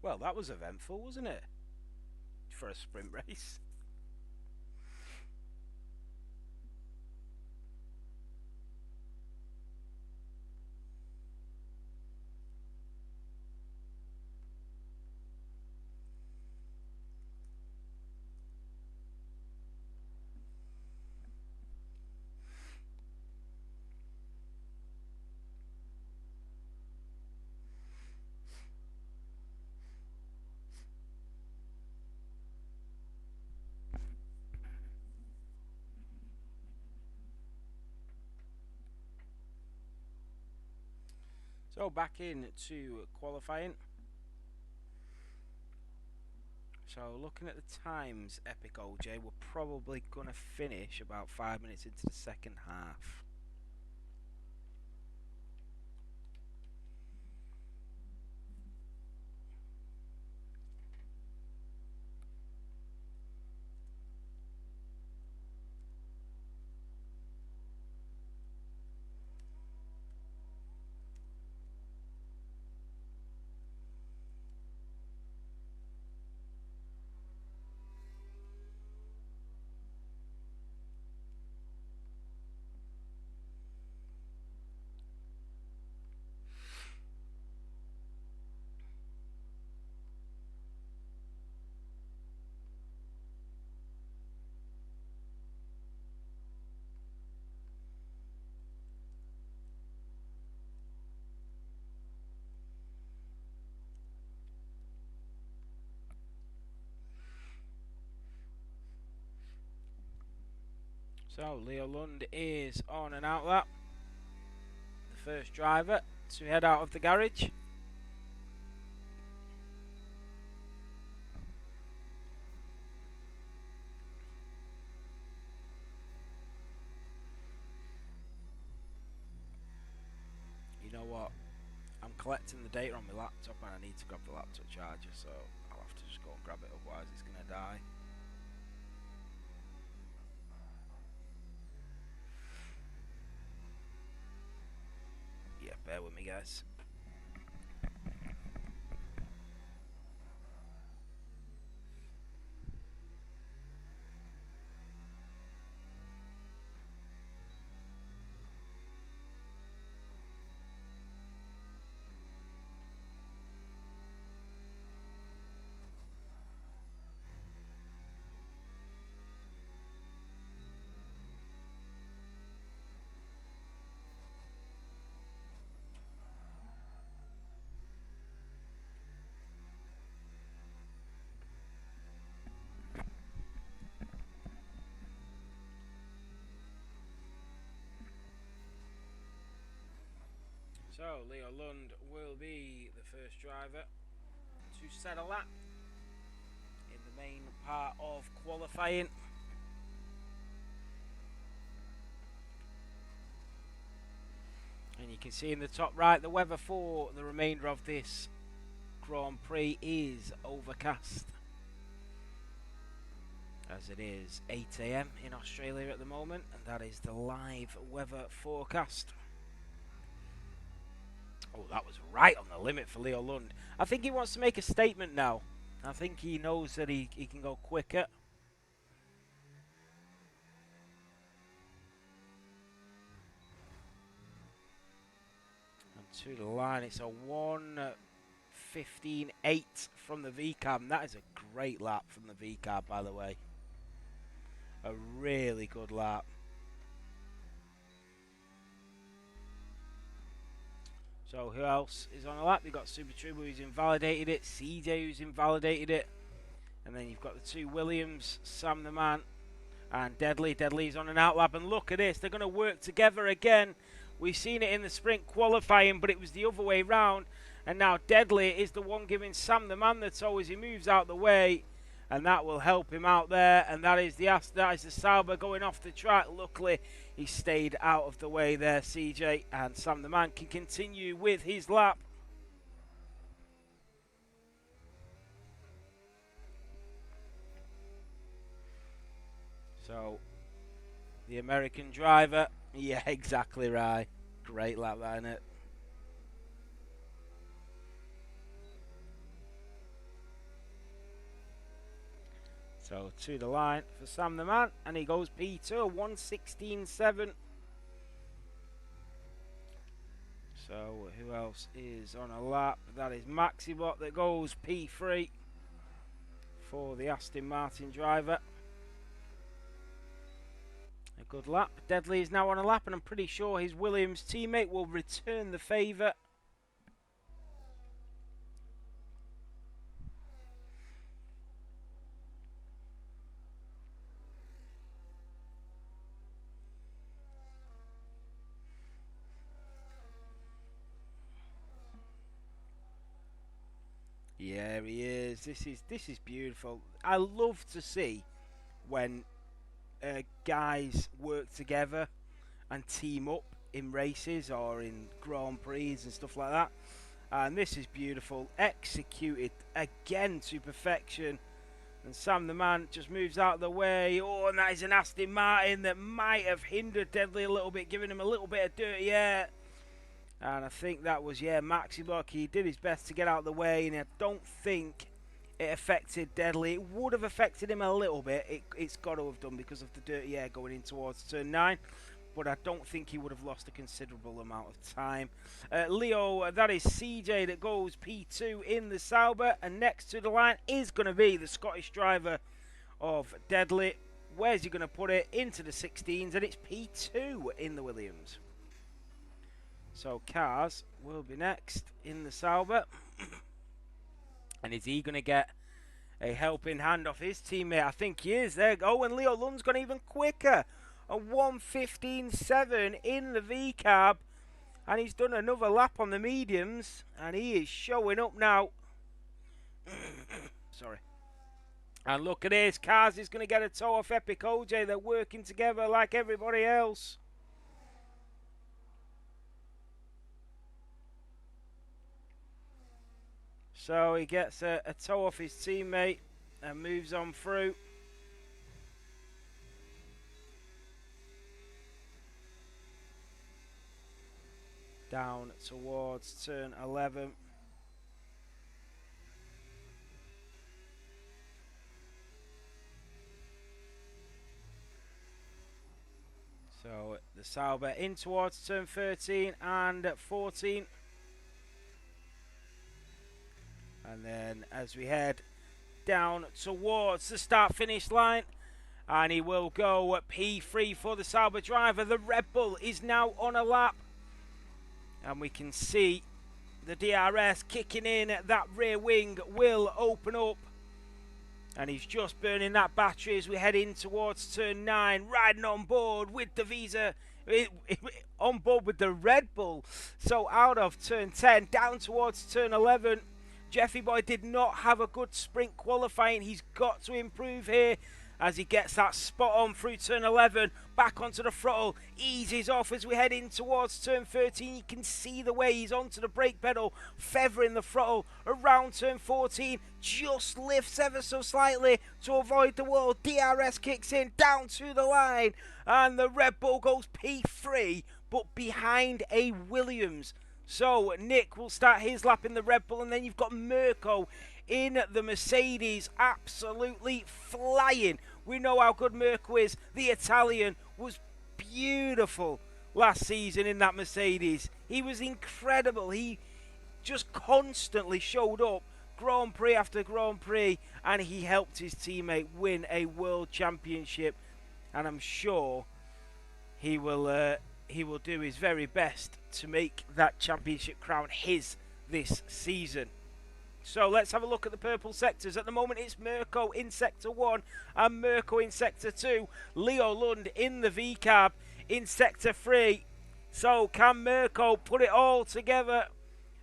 Well, that was eventful, wasn't it? For a sprint race. So back into qualifying. So looking at the times, Epic OJ, we're probably going to finish about 5 minutes into the second half. So Leo Lund is on and out that. The first driver to head out of the garage. You know what? I'm collecting the data on my laptop and I need to grab the laptop charger, so I'll have to just go and grab it, otherwise it's going to die. Yeah, bear with me, guys. So Leo Lund will be the first driver to set a lap in the main part of qualifying. And you can see in the top right, the weather for the remainder of this Grand Prix is overcast, as it is 8 AM in Australia at the moment, and that is the live weather forecast. Oh, that was right on the limit for Leo Lund. I think he wants to make a statement now. I think he knows that he can go quicker. And to the line, it's a 1:15.8 from the VCAM. That is a great lap from the VCAM, by the way. A really good lap. So who else is on the lap? You've got Super Turbo who's invalidated it, CJ who's invalidated it, and then you've got the two Williams, Sam the Man, and Deadly. Deadly's on an out lap, and look at this, they're going to work together again. We've seen it in the sprint qualifying, but it was the other way round. And now Deadly is the one giving Sam the man the toe as he moves out the way. And that will help him out there. And that is the Sauber going off the track. Luckily, he stayed out of the way there, CJ. And Sam the man can continue with his lap. So, the American driver. Yeah, exactly right. Great lap, that, isn't it? So to the line for Sam the man, and he goes P2, 1:16.7. So who else is on a lap? That is Maxibot that goes P3 for the Aston Martin driver. A good lap. Deadly is now on a lap, and I'm pretty sure his Williams teammate will return the favour. Yeah, he is. This is beautiful. I love to see when guys work together and team up in races or in Grand Prix and stuff like that. And this is beautiful, executed again to perfection. And Sam the man just moves out of the way. Oh, and that is an Aston Martin that might have hindered Deadly a little bit, giving him a little bit of dirty air. And I think that was, yeah, Maxi Block. He did his best to get out of the way, and I don't think it affected Deadly. It would have affected him a little bit. It's got to have done because of the dirty air going in towards turn 9. But I don't think he would have lost a considerable amount of time. Leo, that is CJ that goes P2 in the Sauber. And next to the line is going to be the Scottish driver of Deadly. Where's he going to put it? Into the 16s, and it's P2 in the Williams. So Cars will be next in the Sauber. And is he going to get a helping hand off his teammate? I think he is. There. Oh, and Leo Lund's gone even quicker. A 1:15.7 in the V-Carb. And he's done another lap on the mediums. And he is showing up now. Sorry. And look at this. Cars is going to get a toe off Epic OJ. They're working together like everybody else. So he gets a toe off his teammate and moves on through. Down towards turn 11. So the Sauber in towards turn 13 and 14. And then as we head down towards the start-finish line, and he will go at P3 for the Sauber driver. The Red Bull is now on a lap. And we can see the DRS kicking in. That rear wing will open up. And he's just burning that battery as we head in towards turn 9. Riding on board with the Visa. On board with the Red Bull. So out of turn 10, down towards turn 11. Jeffy Boy did not have a good sprint qualifying. He's got to improve here as he gets that spot on through turn 11. Back onto the throttle. Eases off as we head in towards turn 13. You can see the way he's onto the brake pedal. Feathering the throttle around turn 14. Just lifts ever so slightly to avoid the wall. DRS kicks in down to the line. And the Red Bull goes P3, but behind a Williams. So Nick will start his lap in the Red Bull, and then you've got Mirko in the Mercedes, absolutely flying. We know how good Mirko is. The Italian was beautiful last season in that Mercedes. He was incredible. He just constantly showed up Grand Prix after Grand Prix, and he helped his teammate win a world championship. And I'm sure he will do his very best to make that championship crown his this season. So let's have a look at the purple sectors. At the moment it's Mirko in sector 1 and Mirko in sector 2. Leo Lund in the V-Carb in sector 3. So can Mirko put it all together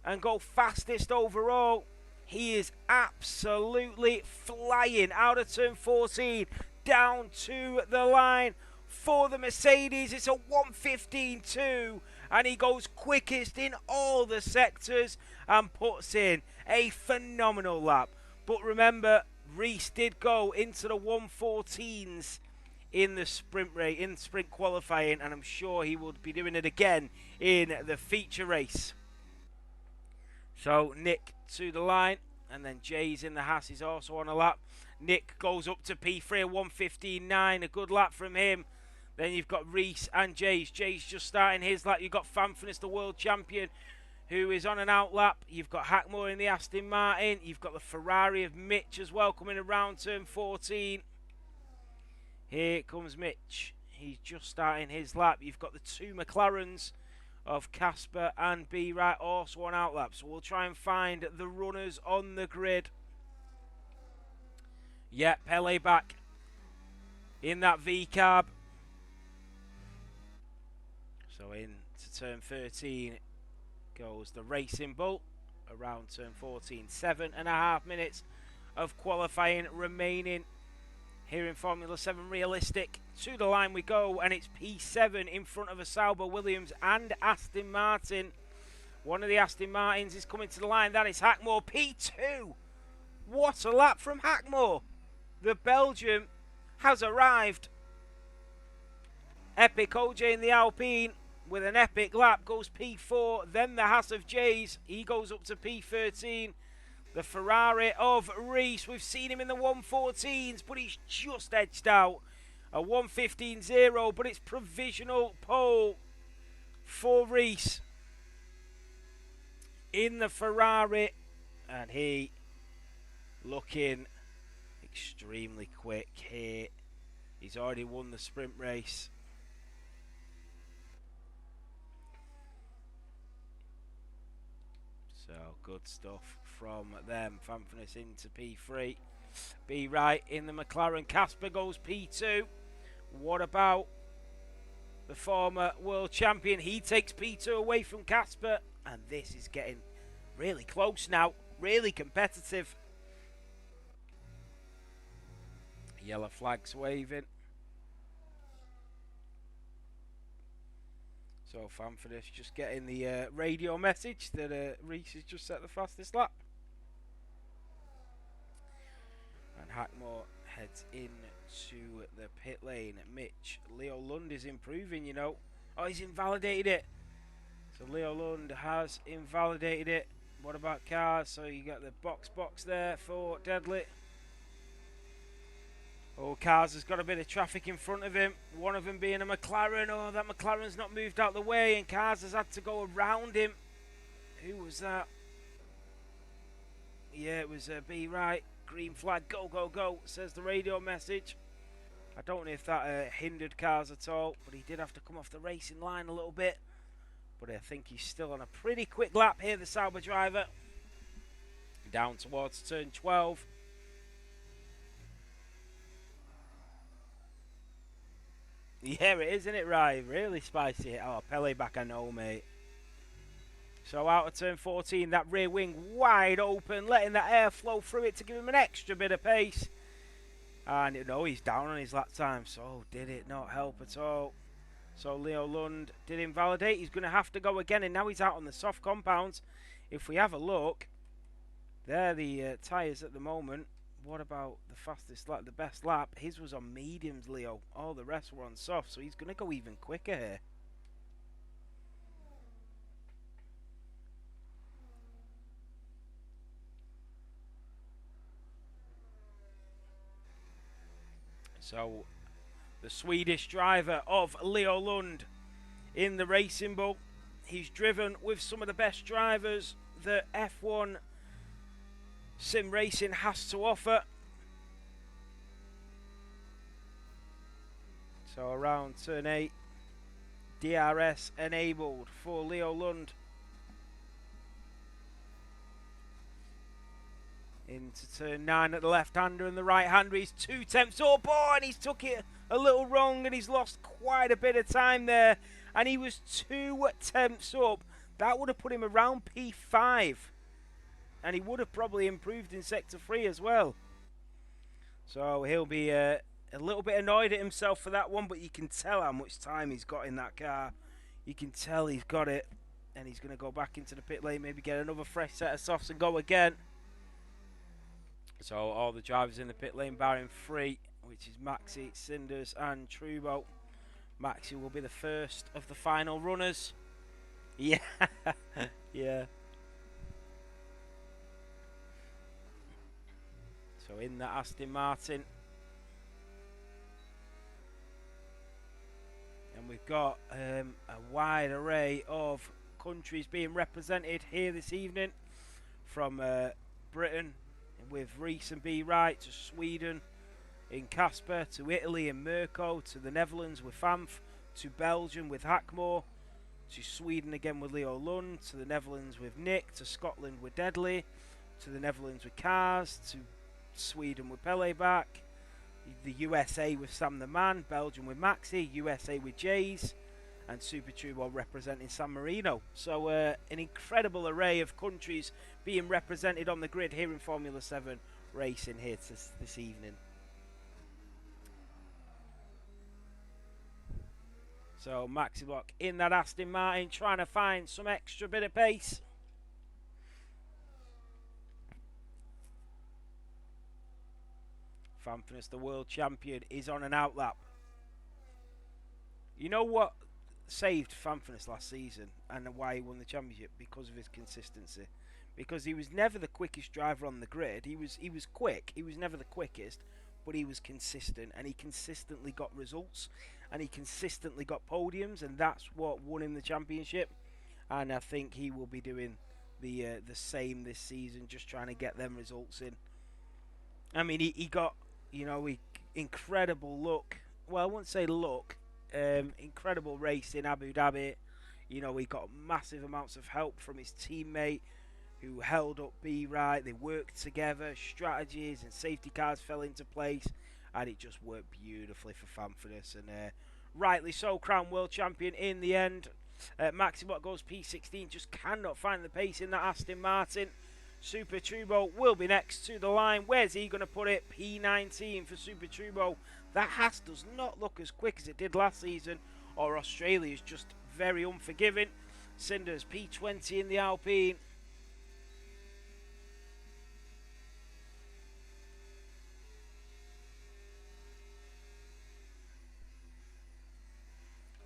and go fastest overall? He is absolutely flying out of turn 14 down to the line for the Mercedes. It's a 1:15.2 and he goes quickest in all the sectors and puts in a phenomenal lap. But remember, Reese did go into the 1:14s in the sprint qualifying, and I'm sure he will be doing it again in the feature race. So Nick to the line, and then Jay's in the Haas is also on a lap. Nick goes up to P3, 1:15.9, a good lap from him. Then you've got Reese and Jay's. Jay's just starting his lap. You've got Fanfinis, the world champion, who is on an out lap. You've got Hackmore in the Aston Martin. You've got the Ferrari of Mitch as well coming around turn 14. Here comes Mitch. He's just starting his lap. You've got the two McLarens of Casper and B Right also on out lap. So we'll try and find the runners on the grid. Yeah, Pele back in that V-carb. So into turn 13 goes the Racing Bull. Around turn 14, 7.5 minutes of qualifying remaining here in Formula 7 Realistic. To the line we go, and it's P7 in front of a Sauber, Williams and Aston Martin. One of the Aston Martins is coming to the line. That is Hackmore, P2. What a lap from Hackmore. The Belgium has arrived. Epic OJ in the Alpine with an epic lap goes P4. Then the Haas of Jays, he goes up to P13. The Ferrari of Reese, we've seen him in the 1:14s, but he's just edged out. A 1:15.0, but it's provisional pole for Reese in the Ferrari. And he looking extremely quick here. He's already won the sprint race. So good stuff from them. Fanfinis into P3. Be right in the McLaren. Casper goes P2. What about the former world champion? He takes P2 away from Casper. And this is getting really close now. Really competitive. Yellow flags waving. So Fanfinis just getting the radio message that Reese has just set the fastest lap. And Hackmore heads into the pit lane. Mitch, Leo Lund is improving, you know. Oh, he's invalidated it. So Leo Lund has invalidated it. What about cars? So you got the box there for Deadly. Oh, Cars has got a bit of traffic in front of him. One of them being a McLaren. Oh, that McLaren's not moved out the way, and Cars has had to go around him. Who was that? Yeah, it was B Right. Green flag, go, go, go, says the radio message. I don't know if that hindered Cars at all, but he did have to come off the racing line a little bit. But I think he's still on a pretty quick lap here, the Sauber driver. Down towards turn 12. Yeah, it is, isn't it, right? Really spicy. Oh, Pele back, I know, mate. So out of turn 14, that rear wing wide open, letting that air flow through it to give him an extra bit of pace. And no, he's down on his lap time, so did it not help at all. So Leo Lund did invalidate. He's going to have to go again, and now he's out on the soft compounds. If we have a look, they're the tyres at the moment. What about the fastest lap, the best lap? His was on mediums, Leo. All the rest were on soft, so he's going to go even quicker here. So the Swedish driver of Leo Lund in the Racing Bull. He's driven with some of the best drivers that F1 sim racing has to offer. So around turn 8, DRS enabled for Leo Lund. Into turn 9 at the left-hander and the right-hander. He's 2 tenths up, and he's took it a little wrong, and he's lost quite a bit of time there. and he was 2 tenths up. That would have put him around P5, and he would have probably improved in Sector 3 as well. So he'll be a little bit annoyed at himself for that one, but you can tell how much time he's got in that car. You can tell he's got it, and he's going to go back into the pit lane, maybe get another fresh set of softs and go again. So all the drivers in the pit lane barring 3, which is Maxi, Cinders and Trubo. Maxi will be the first of the final runners. Yeah, yeah. So in that Aston Martin. And we've got a wide array of countries being represented here this evening. From Britain with Reese and B. Wright, to Sweden in Casper, to Italy in Mirko, to the Netherlands with Famf, to Belgium with Hackmore, to Sweden again with Leo Lund, to the Netherlands with Nick, to Scotland with Deadly, to the Netherlands with Cars, to Sweden with Pele back, the USA with Sam the Man, Belgium with Maxi, USA with Jays, and Super Turbo representing San Marino. So an incredible array of countries being represented on the grid here in Formula 7 racing here this evening. So Maxi Block in that Aston Martin, trying to find some extra bit of pace. Fanfurness, the world champion, is on an outlap. You know what saved Fanfurness last season and why he won the championship? Because of his consistency. Because he was never the quickest driver on the grid. He was quick. He was never the quickest, but he was consistent, and he consistently got results, and he consistently got podiums, and that's what won him the championship. And I think he will be doing the same this season, just trying to get them results in. I mean, he got, incredible luck. Well, I wouldn't say luck. Incredible race in Abu Dhabi. He got massive amounts of help from his teammate, who held up B right. They worked together. Strategies and safety cars fell into place, and it just worked beautifully for Fanfurness. And rightly so, crowned world champion in the end. Maximot goes P16, just cannot find the pace in that Aston Martin. Super Turbo will be next to the line. Where's he going to put it? P19 for Super Turbo. That Haas does not look as quick as it did last season, or Australia is just very unforgiving. Cinders P20 in the Alpine.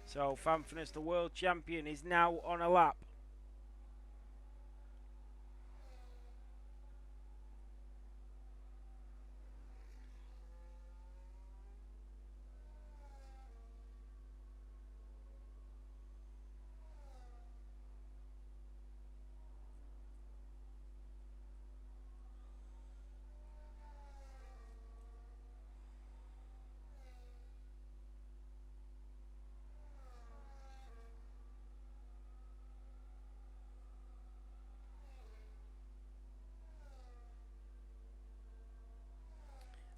So Fanfurness, the world champion, is now on a lap.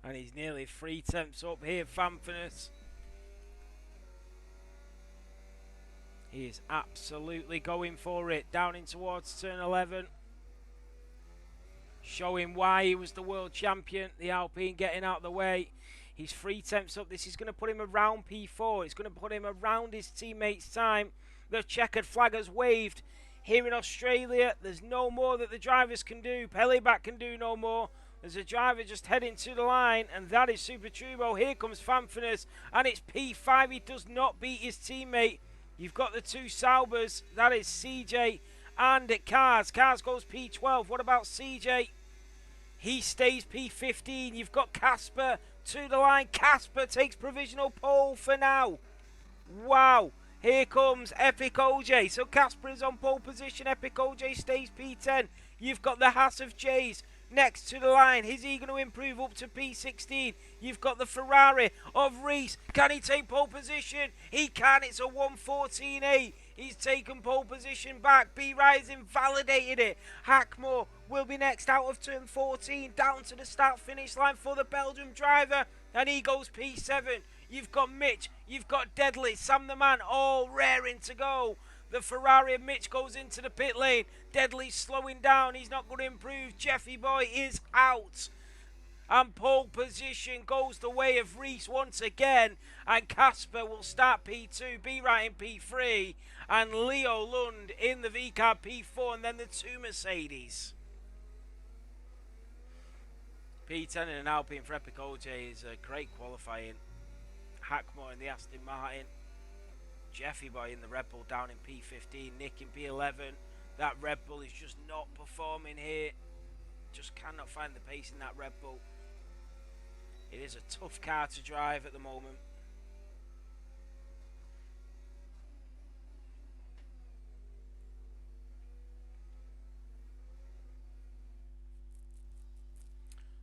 And he's nearly 3 tenths up here, Fanfurness. He is absolutely going for it. Down in towards turn 11. Showing why he was the world champion. The Alpine getting out of the way. He's 3 tenths up. This is going to put him around P4. It's going to put him around his teammates' time. The checkered flag has waved. Here in Australia, there's no more that the drivers can do. Peleback can do no more. There's a driver just heading to the line, and that is Super Turbo. Here comes Fanfurness, and it's P5. He does not beat his teammate. You've got the two Saubers. That is CJ and Cars. Cars goes P12. What about CJ? He stays P15. You've got Casper to the line. Casper takes provisional pole for now. Wow. Here comes Epic OJ. So Casper is on pole position. Epic OJ stays P10. You've got the Haas of Jays next to the line. Is he going to improve up to P16? You've got the Ferrari of Reese. Can he take pole position? He can. It's a 1:14.8. He's taken pole position back. B Rise invalidated it. Hackmore will be next out of turn 14. Down to the start finish line for the Belgium driver. And he goes P7. You've got Mitch. You've got Deadly. Sam the Man all raring to go. The Ferrari and Mitch goes into the pit lane. Deadly's slowing down. He's not going to improve. Jeffy Boy is out. And pole position goes the way of Reese once again. And Casper will start P2, B right in P3. And Leo Lund in the V-car P4. And then the two Mercedes. P10 in an Alpine for Epic OJ is a great qualifying. Hackmore in the Aston Martin. Jeffy Boy in the Red Bull down in P15. Nick in P11. That Red Bull is just not performing here. Just cannot find the pace in that Red Bull. It is a tough car to drive at the moment.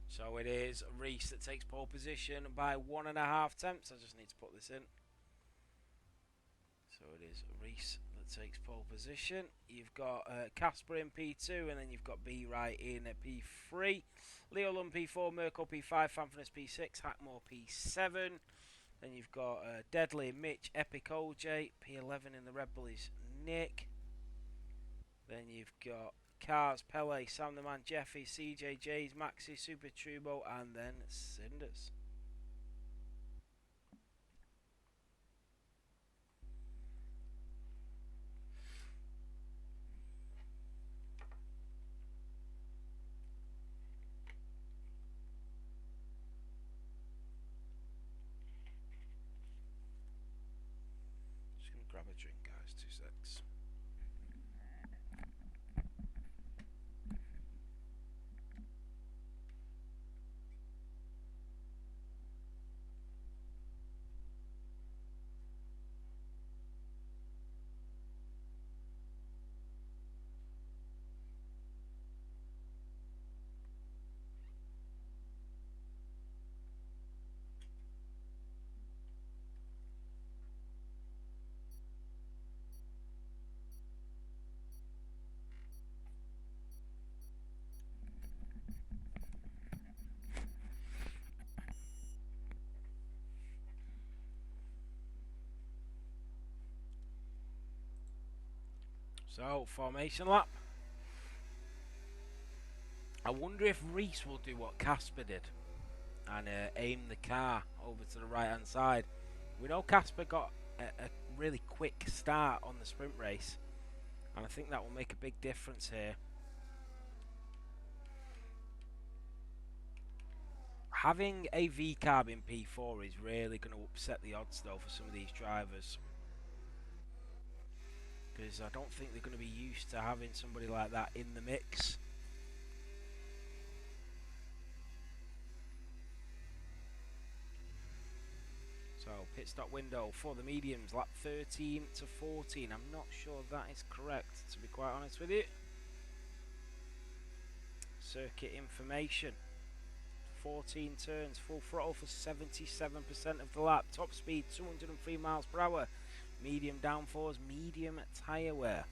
So it is Reese that takes pole position by 1.5 tenths. I just need to put this in. So it is Reese that takes pole position. You've got Casper in P2, and then you've got B right in P3. Leo Lund P4, Merkel P5, Fanfinis P6, Hackmore P7. Then you've got Deadly, Mitch, Epic OJ. P11 in the Red Bull is Nick. Then you've got Cars, Pele, Sam the Man, Jeffy, CJ, Jays, Maxi, Super Turbo, and then Cinders. Just gonna grab a drink, guys. 2 secs. So, formation lap. I wonder if Reese will do what Casper did and aim the car over to the right hand side. We know Casper got a really quick start on the sprint race, and I think that will make a big difference here. Having a V-carb in P4 is really going to upset the odds though for some of these drivers, because I don't think they're going to be used to having somebody like that in the mix. So pit stop window for the mediums, lap 13 to 14. I'm not sure that is correct, to be quite honest with you. Circuit information. 14 turns, full throttle for 77% of the lap. Top speed 203 miles per hour. Medium downforce, medium tyre wear.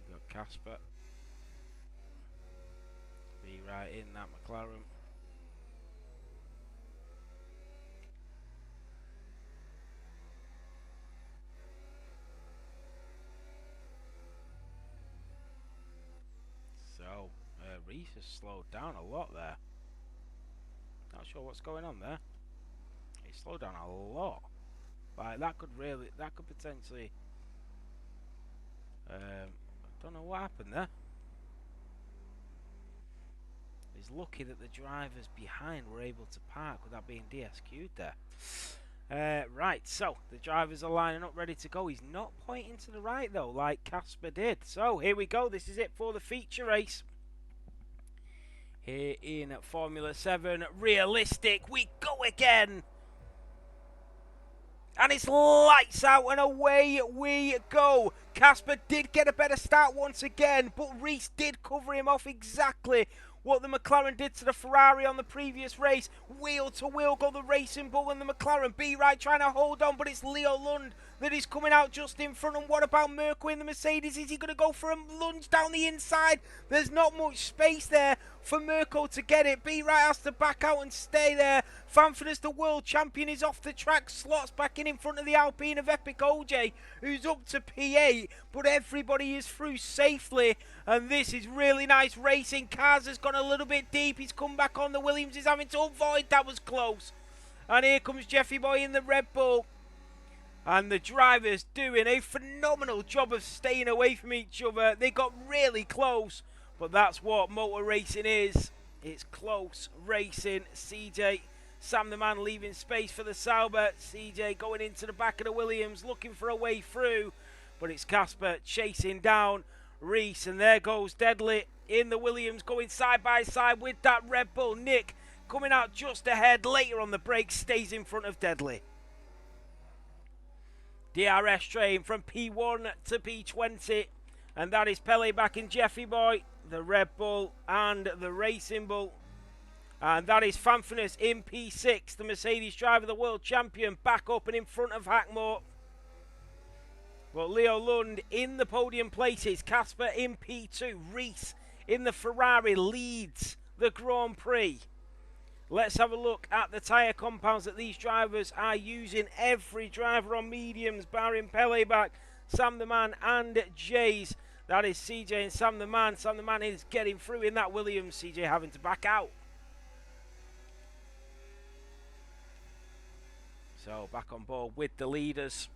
You've got Casper. Be right in that McLaren. So, Reese has slowed down a lot there. Not sure what's going on there. He slowed down a lot. Like that could potentially. I don't know what happened there. He's lucky that the drivers behind were able to park without being DSQ'd there. Right, so the drivers are lining up ready to go. He's not pointing to the right though, like Casper did. So here we go. This is it for the feature race. Here in Formula 7, realistic, we go again. And it's lights out and away we go. Casper did get a better start once again, but Reese did cover him off exactly what the McLaren did to the Ferrari on the previous race. Wheel to wheel go the Racing Bull and the McLaren. B-Right trying to hold on, but it's Leo Lund that is coming out just in front. And what about Mirko in the Mercedes? Is he going to go for a lunge down the inside? There's not much space there for Mirko to get it. B-Right has to back out and stay there. Fanford, the world champion, is off the track. Slots back in front of the Alpine of Epic OJ, who's up to P8. But everybody is through safely. And this is really nice racing. Kaz has gone a little bit deep. He's come back on. The Williams is having to avoid. That was close. And here comes Jeffy Boy in the Red Bull. And the drivers doing a phenomenal job of staying away from each other. They got really close. But that's what motor racing is. It's close racing. CJ, Sam the Man leaving space for the Sauber. CJ going into the back of the Williams, looking for a way through. But it's Casper chasing down Reese. And there goes Deadly in the Williams, going side by side with that Red Bull. Nick coming out just ahead. Later on the break, stays in front of Deadly. DRS train from P1 to P20. And that is Pele back in Jeffy Boy, the Red Bull and the Racing Bull. And that is Fanfinus in P6, the Mercedes driver, the world champion, back up and in front of Hackmore. But Leo Lund in the podium places, Casper in P2, Reese in the Ferrari leads the Grand Prix. Let's have a look at the tyre compounds that these drivers are using. Every driver on mediums, barring Pele back, Sam the Man and Jays. That is CJ and Sam the Man. Sam the Man is getting through in that Williams. CJ having to back out. So back on board with the leaders.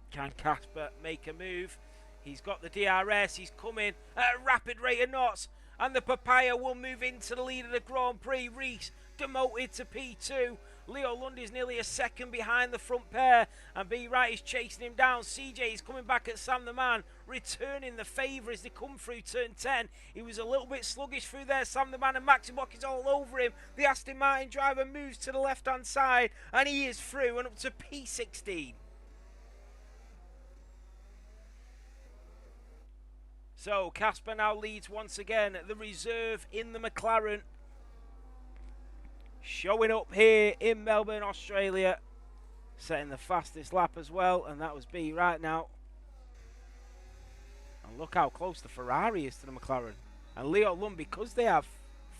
Can Casper make a move? He's got the DRS. He's coming at a rapid rate of knots. And the Papaya will move into the lead of the Grand Prix. Reese demoted to P2. Leo Lund is nearly a second behind the front pair. And B-Right is chasing him down. CJ is coming back at Sam the Man, returning the favour as they come through turn 10. He was a little bit sluggish through there, Sam the Man, and Maxi Bock is all over him. The Aston Martin driver moves to the left-hand side, and he is through and up to P16. So Casper now leads once again. The reserve in the McLaren showing up here in Melbourne, Australia, setting the fastest lap as well, and that was B right now. And look how close the Ferrari is to the McLaren. And Leo Lund, because they are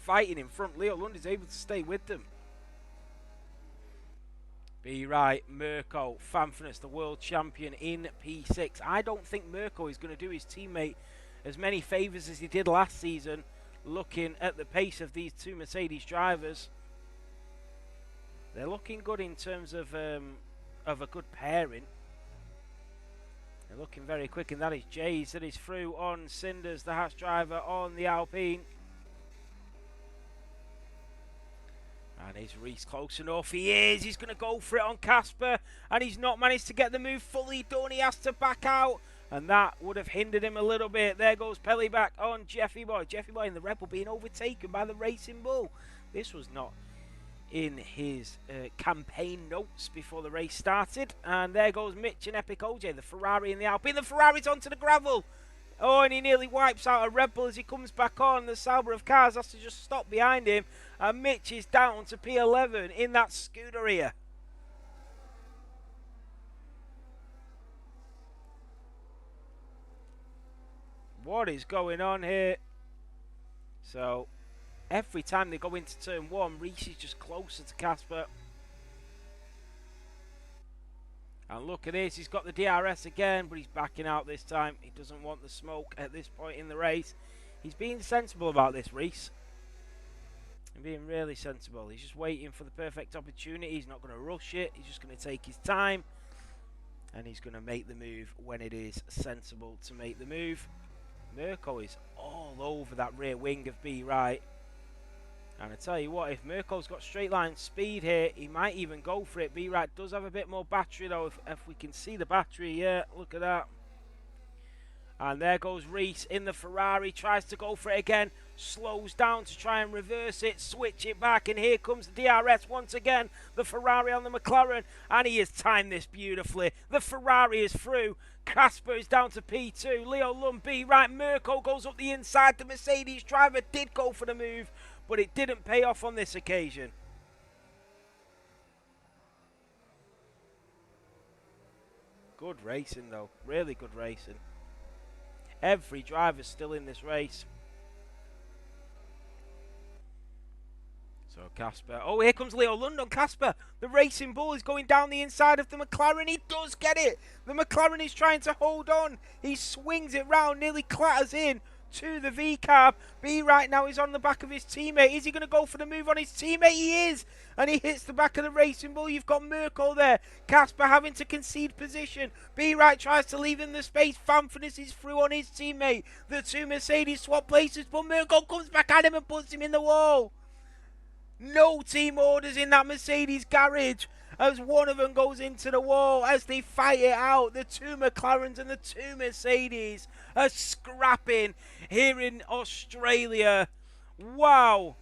fighting in front, Leo Lund is able to stay with them. B right, Mirko, Fanfinus, the world champion in P6. I don't think Mirko is going to do his teammate as many favours as he did last season, looking at the pace of these two Mercedes drivers. They're looking good in terms of a good pairing. They're looking very quick, and that is Jays that is through on Cinders, the Haas driver on the Alpine. And is Reese close enough? He is. He's going to go for it on Casper, and he's not managed to get the move fully done. He has to back out, and that would have hindered him a little bit. There goes Pele back on Jeffy Boy. Jeffy Boy and the Red Bull being overtaken by the Racing Bull. This was not in his campaign notes before the race started. And there goes Mitch and Epic OJ, the Ferrari and the Alpine. The Ferrari's onto the gravel. Oh, and he nearly wipes out a Red Bull as he comes back on. The Sauber of cars has to just stop behind him. And Mitch is down to P11 in that Scuderia. What is going on here? So, every time they go into turn 1, Reese is just closer to Casper. And look at this, he's got the DRS again, but he's backing out this time. He doesn't want the smoke at this point in the race. He's being sensible about this, Reese. He's being really sensible. He's just waiting for the perfect opportunity. He's not going to rush it. He's just going to take his time. And he's going to make the move when it is sensible to make the move. Mirko is all over that rear wing of B right. And I tell you what, if Mirko's got straight line speed here, he might even go for it. B right does have a bit more battery though, if we can see the battery. Yeah, look at that. And there goes Reese in the Ferrari, tries to go for it again, slows down to try and reverse it, switch it back, and here comes the DRS once again, the Ferrari on the McLaren, and he has timed this beautifully. The Ferrari is through, Casper is down to P2, Leo Lund B right, Mirko goes up the inside, the Mercedes driver did go for the move, but it didn't pay off on this occasion. Good racing though, really good racing. Every driver's still in this race. So Casper, oh, here comes Leo London. Casper, the Racing Bull, is going down the inside of the McLaren. He does get it. The McLaren is trying to hold on. He swings it round, nearly clatters in to the V-carb. B right now is on the back of his teammate. Is he going to go for the move on his teammate? He is. And he hits the back of the Racing Bull. You've got Merkel there. Casper having to concede position. B right tries to leave him the space. Fanfurness is through on his teammate. The two Mercedes swap places, but Merkel comes back at him and puts him in the wall. No team orders in that Mercedes garage as one of them goes into the wall as they fight it out. The two McLarens and the two Mercedes are scrapping here in Australia. Wow.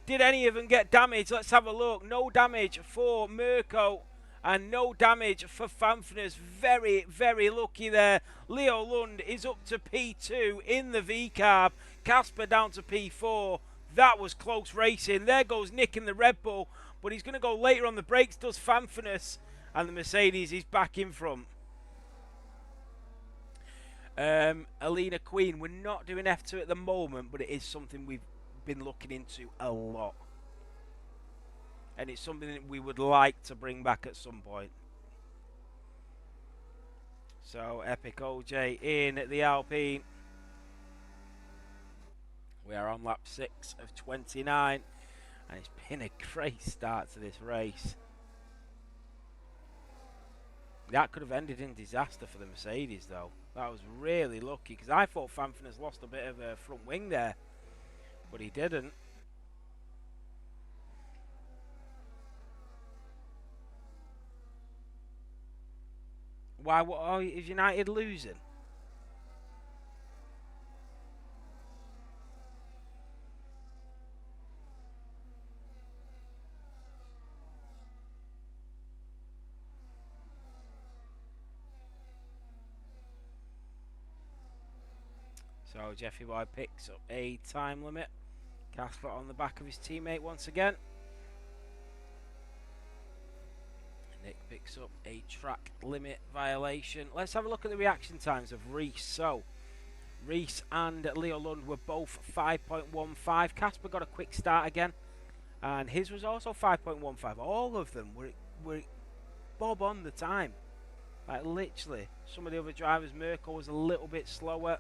Did any of them get damaged? Let's have a look. No damage for Mirko and no damage for Fanfurness. Very, very lucky there. Leo Lund is up to P2 in the V-carb. Casper down to P4. That was close racing. There goes Nick in the Red Bull, but he's going to go later on the brakes, does Fanfurness, and the Mercedes is back in front. Alina Queen, we're not doing F2 at the moment, but it is something we've been looking into a lot. And it's something that we would like to bring back at some point. So, Epic OJ in at the Alpine. We are on lap 6 of 29, and it's been a great start to this race. That could have ended in disaster for the Mercedes, though. That was really lucky, because I thought Fanfurness lost a bit of a front wing there, but he didn't. Why is United losing? So Jeffy Boy picks up a time limit. Casper on the back of his teammate once again. Nick picks up a track limit violation. Let's have a look at the reaction times of Reese. So Reese and Leo Lund were both 5.15. Casper got a quick start again, and his was also 5.15. All of them were bob on the time. Like literally. Some of the other drivers, Mirko was a little bit slower.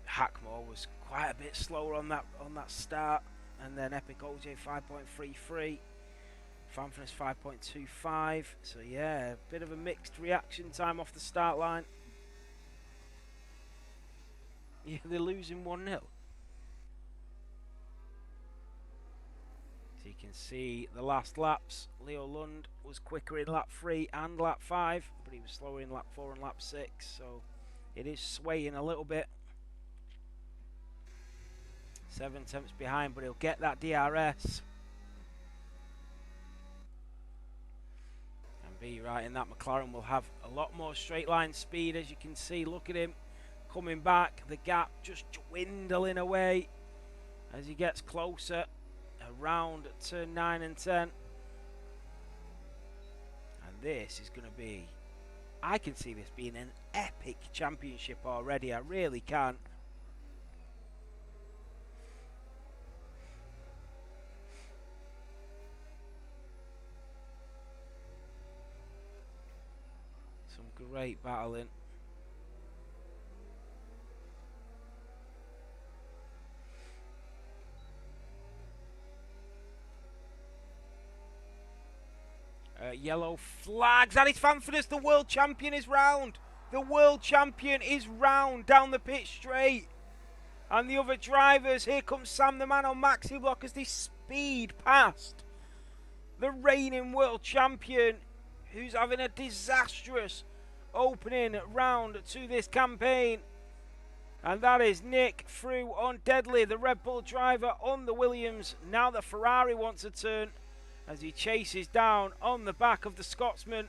Hackmore was quite a bit slower on that start, and then Epic OJ 5.33, Fanfurness 5.25. So yeah, a bit of a mixed reaction time off the start line. Yeah, they're losing 1-0. So you can see the last laps. Leo Lund was quicker in lap 3 and lap 5, but he was slower in lap 4 and lap 6. So it is swaying a little bit. 7 tenths behind, but he'll get that DRS. And B right in that McLaren will have a lot more straight line speed, as you can see. Look at him coming back. The gap just dwindling away as he gets closer around turn 9 and 10. And this is going to be, I can see this being an epic championship already. I really can. Great battling. Yellow flags. That is Fanfurness. The world champion is round. The world champion is round down the pit straight. And the other drivers. Here comes Sam the man on maxi block as they speed past the reigning world champion, who's having a disastrous opening round to this campaign. And that is Nick through on Deadly, the Red Bull driver on the Williams. Now the Ferrari wants a turn as he chases down on the back of the Scotsman.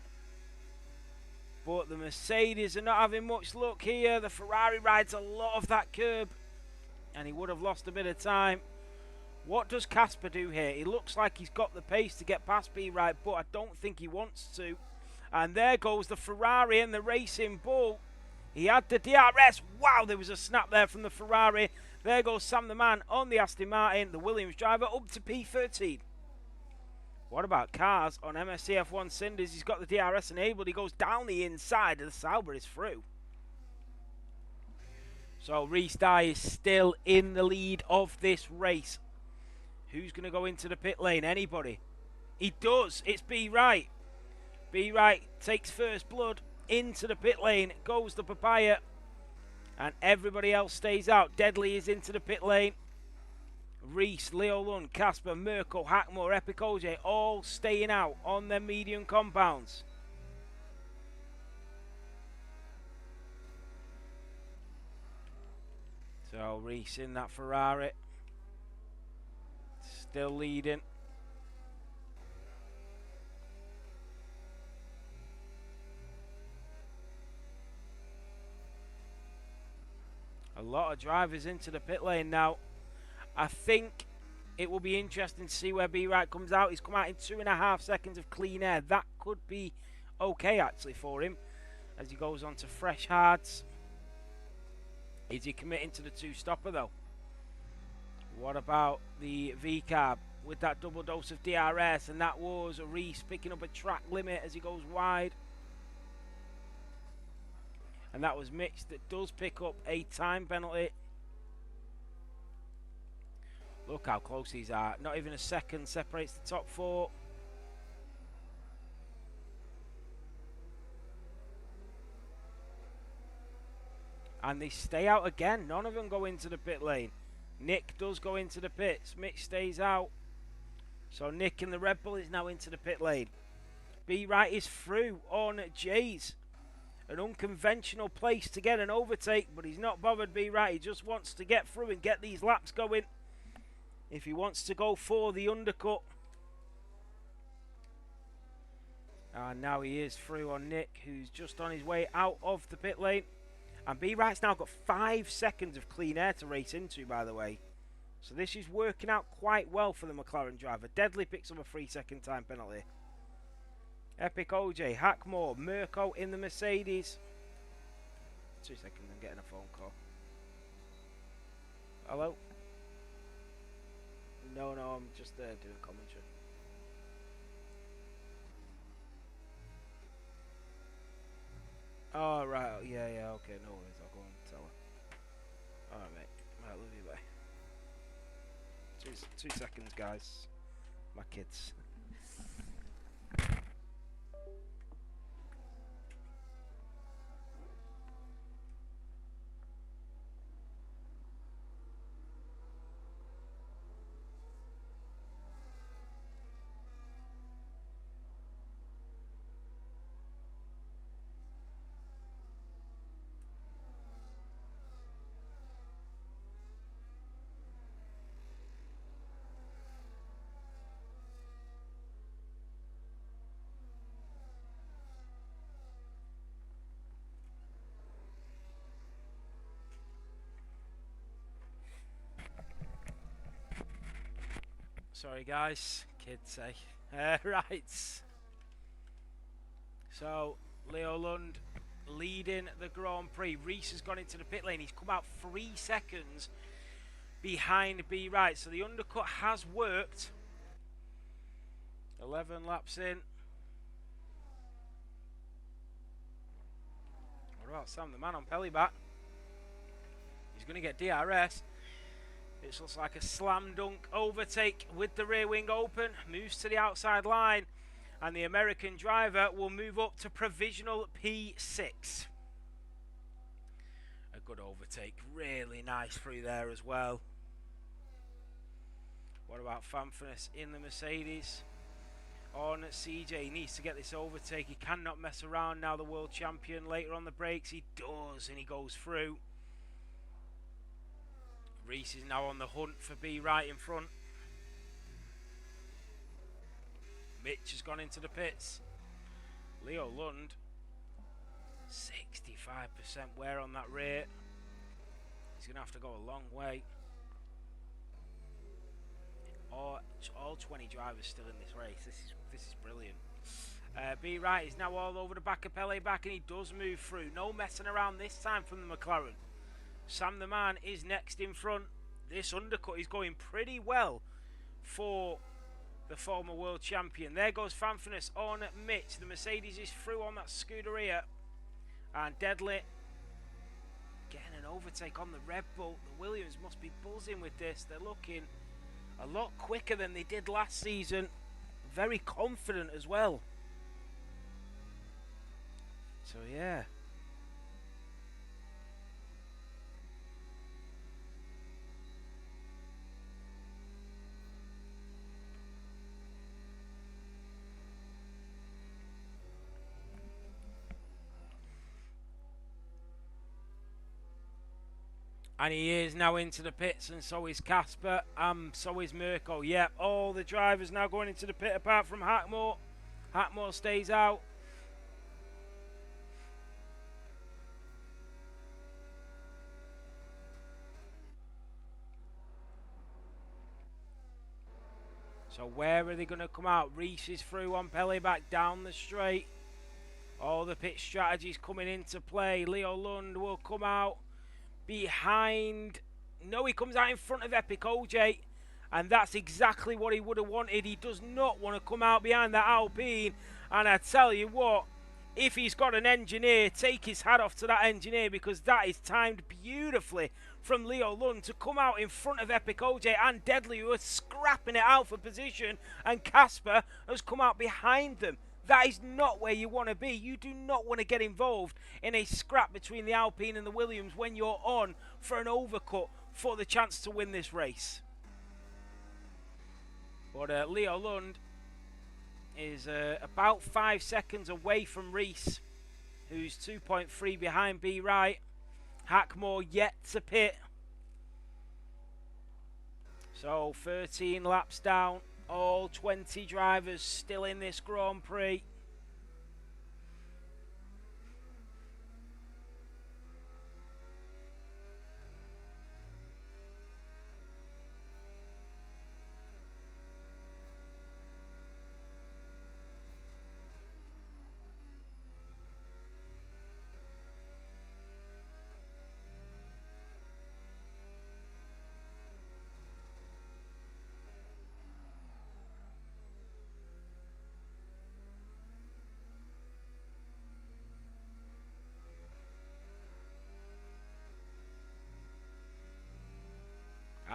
But the Mercedes are not having much luck here. The Ferrari rides a lot of that curb, and he would have lost a bit of time. What does Casper do here? He looks like he's got the pace to get past B right, but I don't think he wants to. And there goes the Ferrari and the Racing Bull. He had the DRS. Wow, there was a snap there from the Ferrari. There goes Sam the Man on the Aston Martin, the Williams driver, up to P13. What about cars on MSC F1 Cinders? He's got the DRS enabled. He goes down the inside, and the Sauber is through. So Reese Dye is still in the lead of this race. Who's going to go into the pit lane? Anybody? He does. It's B Right. B Right takes first blood into the pit lane. Goes the papaya. And everybody else stays out. Deadly is into the pit lane. Reese, Leo Lund, Casper, Merkel, Hackmore, Epic OJ all staying out on their medium compounds. So Reese in that Ferrari. Still leading. A lot of drivers into the pit lane now. I think it will be interesting to see where B Right comes out. He's come out in 2.5 seconds of clean air. That could be okay actually for him as he goes on to fresh hards. Is he committing to the two-stopper though? What about the V-carb with that double dose of DRS? And that was Reese picking up a track limit as he goes wide. And that was Mitch that does pick up a time penalty. Look how close these are. Not even a second separates the top four. And they stay out again. None of them go into the pit lane. Nick does go into the pits. Mitch stays out. So Nick in the Red Bull is now into the pit lane. B Right is through on J's. An unconventional place to get an overtake, but he's not bothered, B Right. He just wants to get through and get these laps going. If he wants to go for the undercut. And now he is through on Nick, who's just on his way out of the pit lane. And B Right's now got 5 seconds of clean air to race into, by the way. So this is working out quite well for the McLaren driver. Deadly picks up a 3-second time penalty. Epic OJ, Hackmore, Mirko in the Mercedes. 2 seconds, I'm getting a phone call. Hello? No, I'm just doing commentary. Oh, right, yeah, okay, no worries, I'll go and tell her. Alright, mate. Right, love you, bye. 2 seconds, guys. My kids. Sorry guys, kids say. Right. So, Leo Lund leading the Grand Prix. Reese has gone into the pit lane. He's come out 3 seconds behind B Right. So the undercut has worked. 11 laps in. What about Sam the Man on Pellyback? He's going to get DRS. It looks like a slam dunk overtake with the rear wing open. Moves to the outside line. And the American driver will move up to provisional P6. A good overtake. Really nice through there as well. What about Fanfurness in the Mercedes? On CJ, he needs to get this overtake. He cannot mess around now, the world champion. Later on the brakes, he does, and he goes through. Reese is now on the hunt for B Right in front. Mitch has gone into the pits. Leo Lund, 65% wear on that rear. He's going to have to go a long way. all 20 drivers still in this race. This is brilliant. B Wright is now all over the back of Pele back, and he does move through. No messing around this time from the McLaren. Sam the Man is next in front. This undercut is going pretty well for the former world champion. There goes Fanfinus on Mitch. The Mercedes is through on that Scuderia. And Deadly getting an overtake on the Red Bull. The Williams must be buzzing with this. They're looking a lot quicker than they did last season. Very confident as well. So yeah. And he is now into the pits, and so is Casper, so is Mirko. Yep, all the drivers now going into the pit apart from Hackmore. Hackmore stays out. So where are they going to come out? Reese is through on Pele back down the straight. All the pit strategies coming into play. Leo Lund will come out behind. No, he comes out in front of Epic OJ, and that's exactly what he would have wanted. He does not want to come out behind that Alpine, and I tell you what, if he's got an engineer, take his hat off to that engineer, because that is timed beautifully from Leo Lund to come out in front of Epic OJ and Deadly, who are scrapping it out for position, and Casper has come out behind them. That is not where you want to be. You do not want to get involved in a scrap between the Alpine and the Williams when you're on for an overcut for the chance to win this race. But Leo Lund is about 5 seconds away from Reese, who's 2.3 behind B Wright. Hackmore yet to pit. So 13 laps down. All 20 drivers still in this Grand Prix.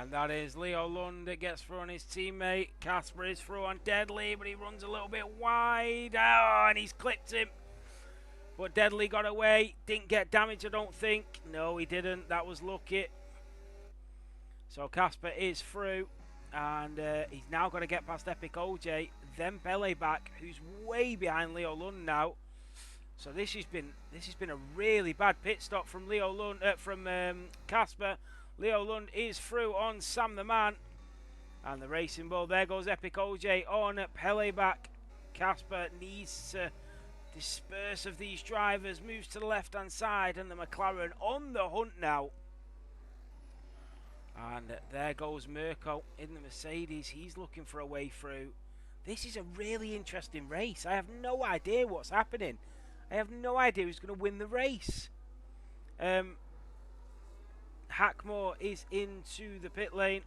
And that is Leo Lund that gets through on his teammate. Casper is through on Deadly, but he runs a little bit wide. Oh, and he's clipped him. But Deadly got away. Didn't get damage, I don't think. No, he didn't. That was lucky. So Casper is through. And he's now got to get past Epic OJ. Then Pele back, who's way behind Leo Lund now. So this has been a really bad pit stop from Leo Lund, from Casper. Leo Lund is through on Sam the Man. And the Racing Bull. There goes Epic OJ on Pele back. Casper needs to disperse of these drivers. Moves to the left-hand side. And the McLaren on the hunt now. And there goes Mirko in the Mercedes. He's looking for a way through. This is a really interesting race. I have no idea what's happening. I have no idea who's going to win the race. Hackmore is into the pit lane.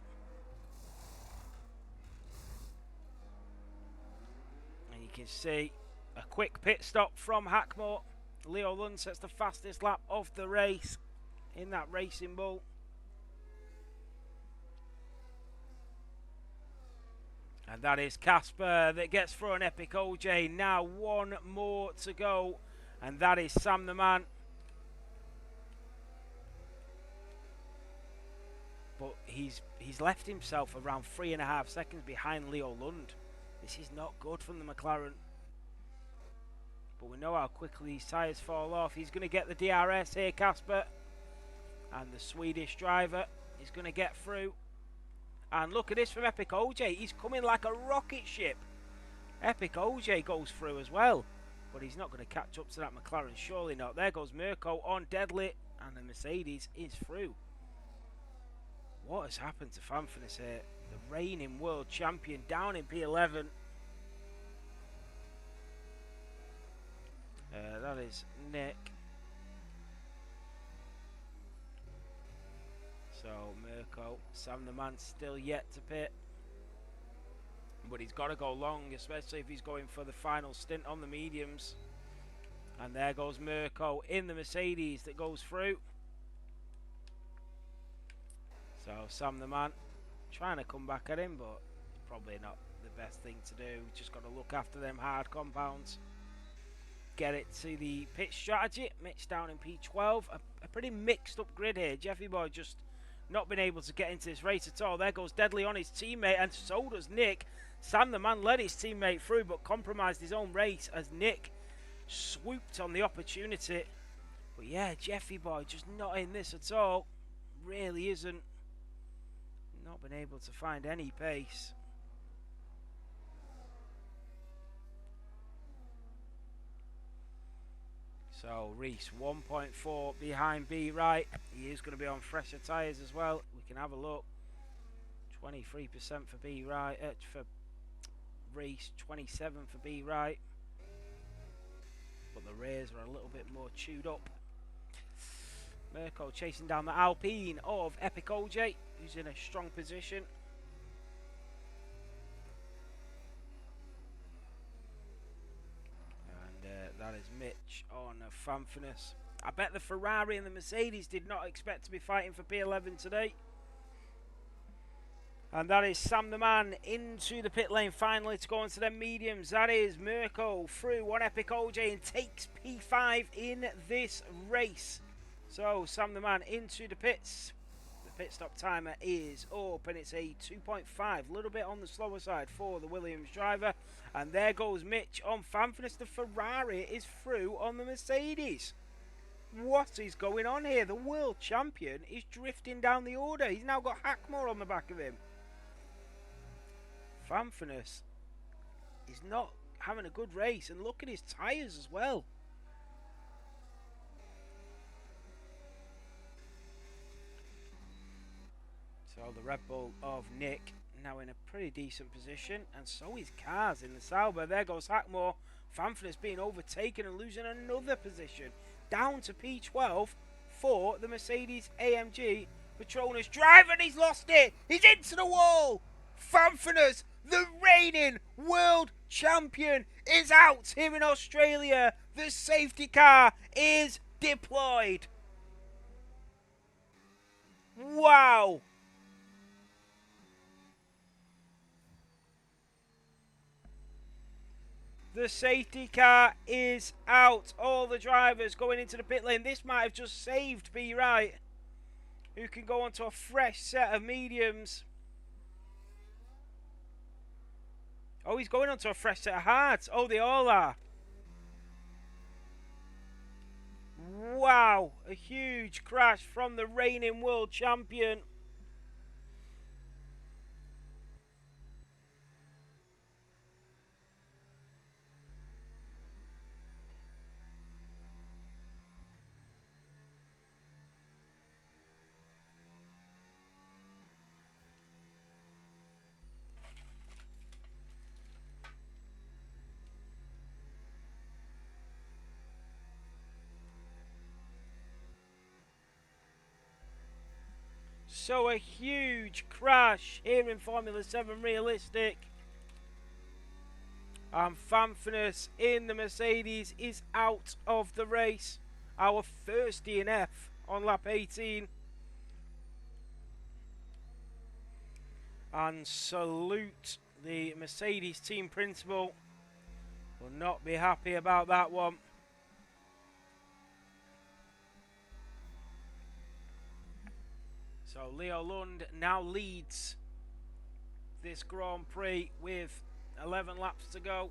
And you can see a quick pit stop from Hackmore. Leo Lund sets the fastest lap of the race in that Racing Bull. And that is Casper that gets through an Epic OJ. Now one more to go. And that is Sam the Man. But he's left himself around 3.5 seconds behind Leo Lund. This is not good from the McLaren. But we know how quickly his tyres fall off. He's going to get the DRS here, Casper. And the Swedish driver is going to get through. And look at this from Epic OJ. He's coming like a rocket ship. Epic OJ goes through as well. But he's not going to catch up to that McLaren. Surely not. There goes Mirko on Deadly. And the Mercedes is through. What has happened to Fanfitness here? The reigning world champion down in P11. That is Nick. So Mirko, Sam the man still yet to pit. But he's got to go long, especially if he's going for the final stint on the mediums. And there goes Mirko in the Mercedes that goes through. So Sam the man trying to come back at him, but probably not the best thing to do. Just got to look after them hard compounds. Get it to the pit strategy. Mitch down in P12. A pretty mixed up grid here. Jeffy Boy just not been able to get into this race at all. There goes Deadly on his teammate, and so does Nick. Sam the man led his teammate through, but compromised his own race as Nick swooped on the opportunity. But yeah, Jeffy Boy just not in this at all. Really isn't. Not been able to find any pace. So Reese 1.4 behind B right. He is going to be on fresher tyres as well. We can have a look. 23% for B right, for Reese, 27 for B right. But the rears are a little bit more chewed up. Mirko chasing down the Alpine of Epic OJ, who's in a strong position. That is Mitch on Fanfitness. I bet the Ferrari and the Mercedes did not expect to be fighting for P11 today. And that is Sam the man into the pit lane finally to go into their mediums. That is Mirko through one Epic OJ and takes P5 in this race. So Sam the man into the pits. The pit stop timer is up and it's a 2.5, a little bit on the slower side for the Williams driver. And there goes Mitch on Fanfitness. The Ferrari is through on the Mercedes. What is going on here? The world champion is drifting down the order. He's now got Hackmore on the back of him. Fanfitness is not having a good race. And look at his tyres as well. So the Red Bull of Nick now in a pretty decent position, and so is Cars in the Sauber. There goes Hackmore. Fanfitness being overtaken and losing another position. Down to P12 for the Mercedes AMG Petronas driver, and he's lost it. He's into the wall. Fanfitness, the reigning world champion, is out here in Australia. The safety car is deployed. Wow. The safety car is out. All the drivers going into the pit lane. This might have just saved B Right, who can go onto a fresh set of mediums. Oh, he's going onto a fresh set of hards. Oh, they all are. Wow, a huge crash from the reigning world champion. So a huge crash here in Formula 7 Realistic. And Fanfitness in the Mercedes is out of the race. Our first DNF on lap 18. And salute the Mercedes team principal. Will not be happy about that one. So Leo Lund now leads this Grand Prix with 11 laps to go.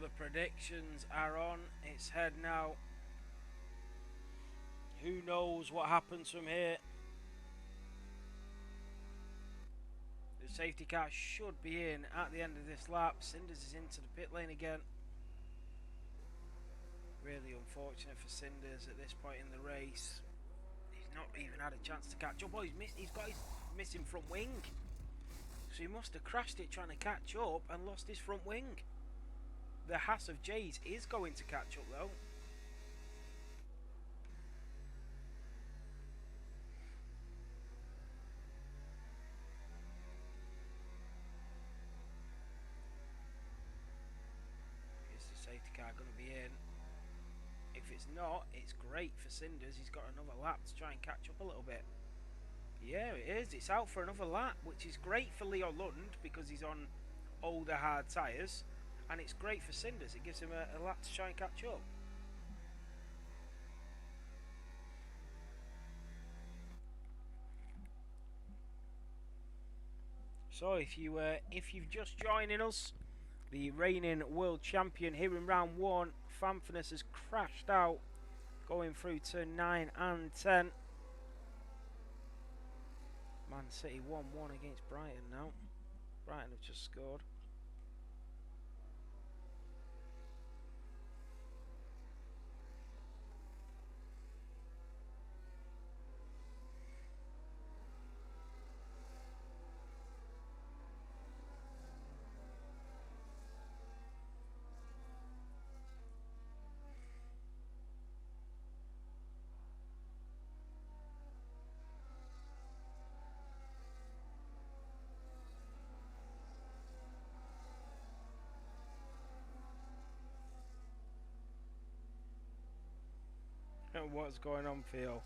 the predictions are on. It's head now. Who knows what happens from here? The safety car should be in at the end of this lap. Cinders is into the pit lane again. Really unfortunate for Cinders at this point in the race. He's not even had a chance to catch up. Oh, he's got his missing front wing. So he must have crashed it trying to catch up and lost his front wing. The Haas of J's is going to catch up though. Is the safety car going to be in? If it's not, it's great for Cinders. He's got another lap to try and catch up a little bit. Yeah, it is. It's out for another lap, which is great for Leo Lund because he's on older hard tyres. And it's great for Cinders. It gives him a lap to try and catch up. So if you've just joining us, the reigning world champion here in round 1, Fanfinus has crashed out, going through turn 9 and 10. Man City 1-1 against Brighton now. Brighton have just scored. What's going on, Theo?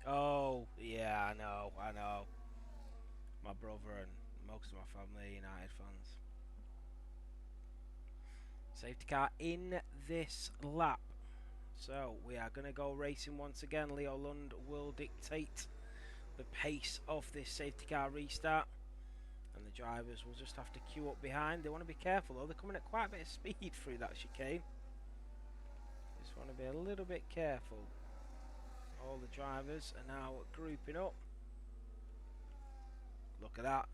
Oh, yeah, I know. My brother and most of my family are United fans. Safety car in this lap. So, we are going to go racing once again. Leo Lund will dictate the pace of this safety car restart. And the drivers will just have to queue up behind. They want to be careful though, they're coming at quite a bit of speed through that chicane. Just want to be a little bit careful. All the drivers are now grouping up. Look at that.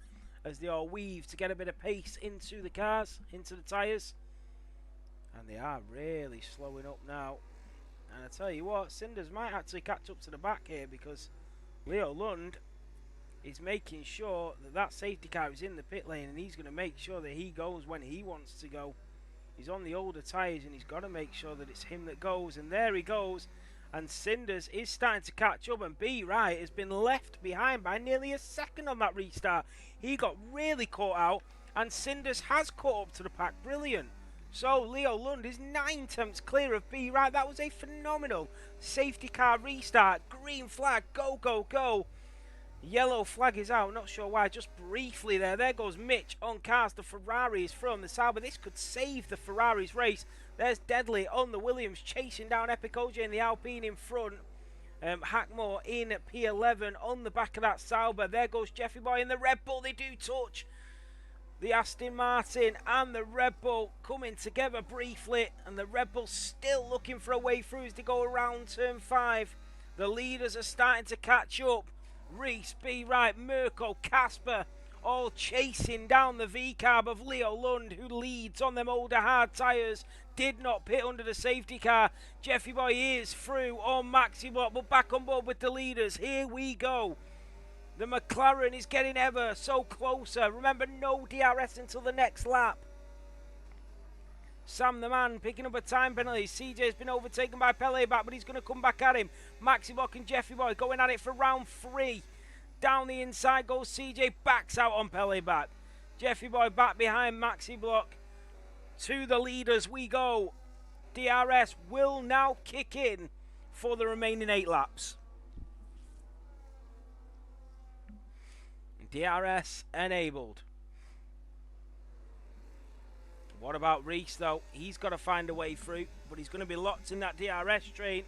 As they all weave to get a bit of pace into the cars, into the tyres. And they are really slowing up now. And I tell you what, Cinders might actually catch up to the back here because Leo Lund is making sure that that safety car is in the pit lane, and he's going to make sure that he goes when he wants to go. He's on the older tyres and he's got to make sure that it's him that goes, and there he goes. And Cinders is starting to catch up, and B Wright has been left behind by nearly a second on that restart. He got really caught out and Cinders has caught up to the pack. Brilliant. So Leo Lund is 9 tenths clear of B Wright. That was a phenomenal safety car restart. Green flag, go, go, go. Yellow flag is out, not sure why, just briefly there. There goes Mitch on cars. The Ferrari is from the Sauber. This could save the Ferrari's race. There's Deadly on the Williams, chasing down Epic OJ in the Alpine in front. Hackmore in P11 on the back of that Sauber. There goes Jeffy Boy in the Red Bull. They do touch. The Aston Martin and the Red Bull coming together briefly. And the Red Bull still looking for a way through as they go around turn 5. The leaders are starting to catch up. Reese, B. Wright, Mirko, Casper, all chasing down the V-carb of Leo Lund, who leads on them older hard tyres. Did not pit under the safety car. Jeffy Boy is through on Maxi Block, but back on board with the leaders. Here we go. The McLaren is getting ever so closer. Remember, no DRS until the next lap. Sam the man picking up a time penalty. CJ's been overtaken by Pele back, but he's going to come back at him. Maxi Block and Jeffy Boy going at it for round 3. Down the inside goes CJ, backs out on Pele back. Jeffy Boy back behind Maxi Block. To the leaders we go. DRS will now kick in for the remaining 8 laps. DRS enabled. What about Reese though? He's got to find a way through, but he's going to be locked in that DRS train.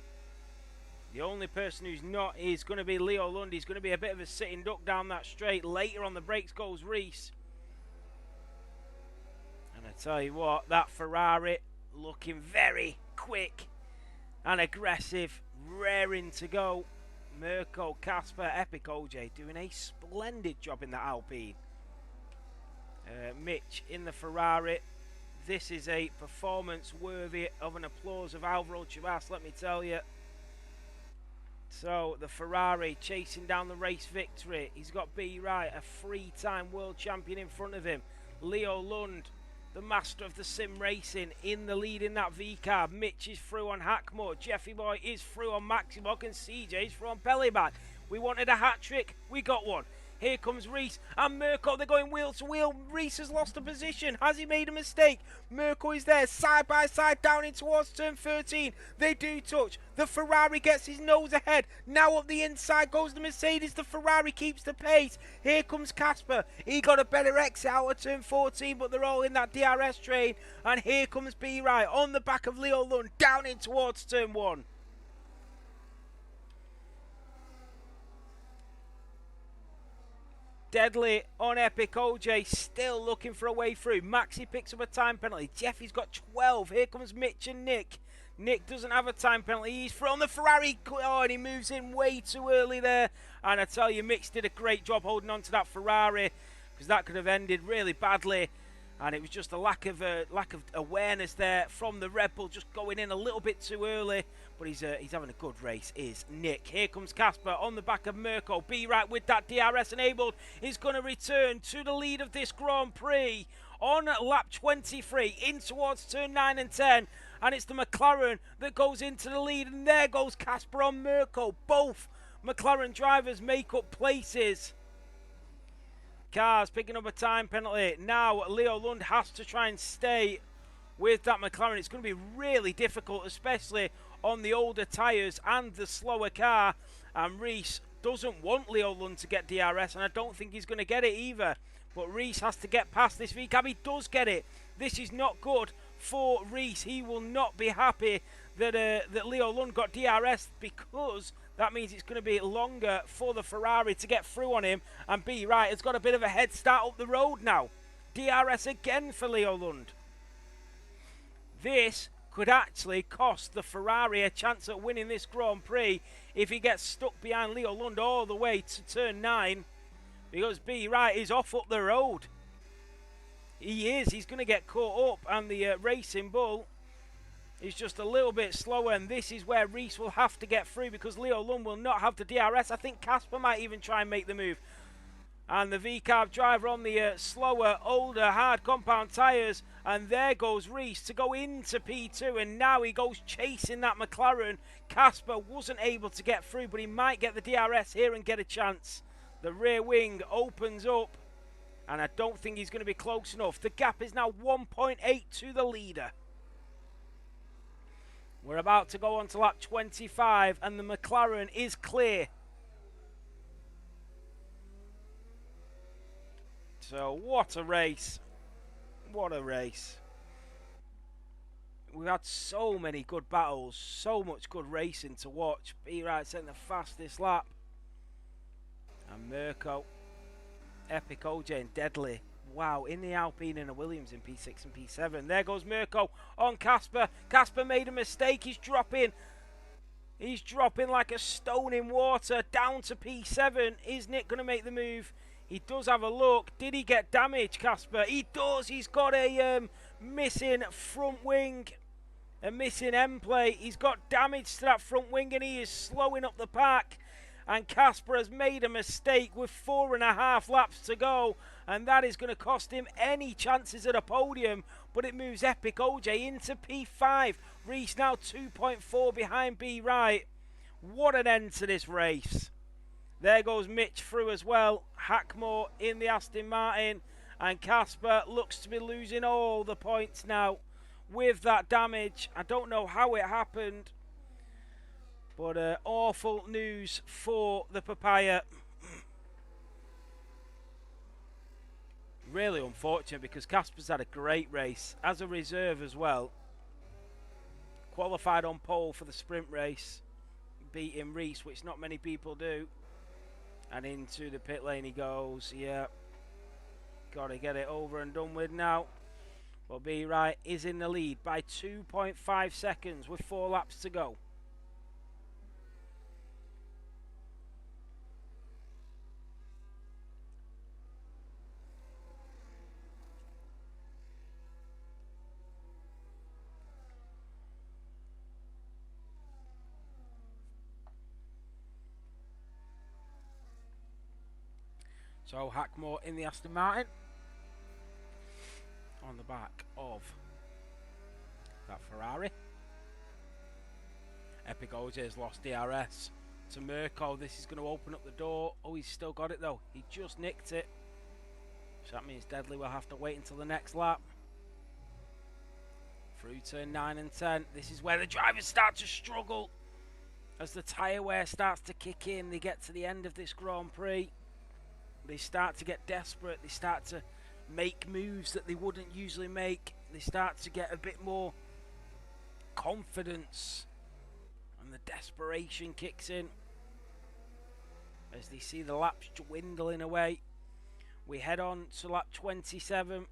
The only person who's not is going to be Leo Lund. He's going to be a bit of a sitting duck down that straight. Later on the brakes goes Reese. And I tell you what, that Ferrari looking very quick and aggressive, raring to go. Mirko, Casper, Epic OJ doing a splendid job in that Alpine. Mitch in the Ferrari. This is a performance worthy of an applause of Alvaro Chavas, let me tell you. So the Ferrari chasing down the race victory. He's got B Wright, a 3-time world champion in front of him. Leo Lund, the master of the sim racing, in the lead in that V car. Mitch is through on Hackmore. Jeffy Boy is through on Maximock, and CJ is through on Pelliban. We wanted a hat trick, we got one. Here comes Reese and Mirko. They're going wheel to wheel. Reese has lost a position. Has he made a mistake? Mirko is there, side by side, down in towards turn 13. They do touch. The Ferrari gets his nose ahead. Now up the inside goes the Mercedes. The Ferrari keeps the pace. Here comes Casper. He got a better exit out of turn 14, but they're all in that DRS train. And here comes B Wright on the back of Leo Lund, down in towards turn 1. Deadly on Epic OJ, still looking for a way through. Maxi picks up a time penalty. Jeffy's got 12. Here comes Mitch and Nick. Nick doesn't have a time penalty. He's through on the Ferrari. Oh, and he moves in way too early there. And I tell you, Mitch did a great job holding on to that Ferrari, because that could have ended really badly. And it was just a lack of awareness there from the Red Bull, just going in a little bit too early. But he's having a good race, is Nick. Here comes Casper on the back of Mirko. B Right with that DRS enabled is going to return to the lead of this Grand Prix on lap 23 in towards turn 9 and 10. And it's the McLaren that goes into the lead. And there goes Casper on Mirko. Both McLaren drivers make up places. Cars picking up a time penalty. Now Leo Lund has to try and stay with that McLaren. It's going to be really difficult, especially on the older tyres and the slower car. And Reese doesn't want Leo Lund to get DRS, and I don't think he's going to get it either. But Reese has to get past this VCAB. He does get it. This is not good for Reese. He will not be happy that Leo Lund got DRS, because that means it's going to be longer for the Ferrari to get through on him. And B Right has got a bit of a head start up the road now. DRS again for Leo Lund. This could actually cost the Ferrari a chance at winning this Grand Prix if he gets stuck behind Leo Lund all the way to turn 9, because B Right is off up the road. He is. He's going to get caught up, and the Racing Bull is just a little bit slower, and this is where Reese will have to get through, because Leo Lund will not have the DRS. I think Casper might even try and make the move. And the VCAB driver on the slower, older, hard compound tyres. And there goes Reese to go into P2. And now he goes chasing that McLaren. Casper wasn't able to get through, but he might get the DRS here and get a chance. The rear wing opens up, and I don't think he's going to be close enough. The gap is now 1.8 to the leader. We're about to go on to lap 25, and the McLaren is clear. So what a race. What a race. We've had so many good battles, so much good racing to watch. B Right setting the fastest lap. And Mirko, Epic OJ and Deadly. Wow, in the Alpine and a Williams in P6 and P7. There goes Mirko on Casper. Casper made a mistake. He's dropping. He's dropping like a stone in water down to P7. Is Nick going to make the move? He does have a look. Did he get damage, Casper? He does. He's got a missing front wing. A missing end plate. He's got damage to that front wing, and he is slowing up the pack. And Casper has made a mistake with 4.5 laps to go. And that is going to cost him any chances at a podium. But it moves Epic OJ into P5. Reese now 2.4 behind B Right. What an end to this race. There goes Mitch through as well. Hackmore in the Aston Martin. And Casper looks to be losing all the points now with that damage. I don't know how it happened. But awful news for the Papaya. Really unfortunate, because Casper's had a great race as a reserve as well. Qualified on pole for the sprint race. beating Reese, which not many people do. And into the pit lane he goes. Yeah, got to get it over and done with now. Well, Be Right is in the lead by 2.5 seconds with 4 laps to go. So Hackmore in the Aston Martin on the back of that Ferrari. Epic OJ has lost DRS to Mirko. This is going to open up the door. Oh, he's still got it though. He just nicked it. So that means Deadly will have to wait until the next lap. Through turn 9 and 10. This is where the drivers start to struggle. As the tyre wear starts to kick in, they get to the end of this Grand Prix. They start to get desperate. They start to make moves that they wouldn't usually make. They start to get a bit more confidence. And the desperation kicks in. As they see the laps dwindling away. We head on to lap 27.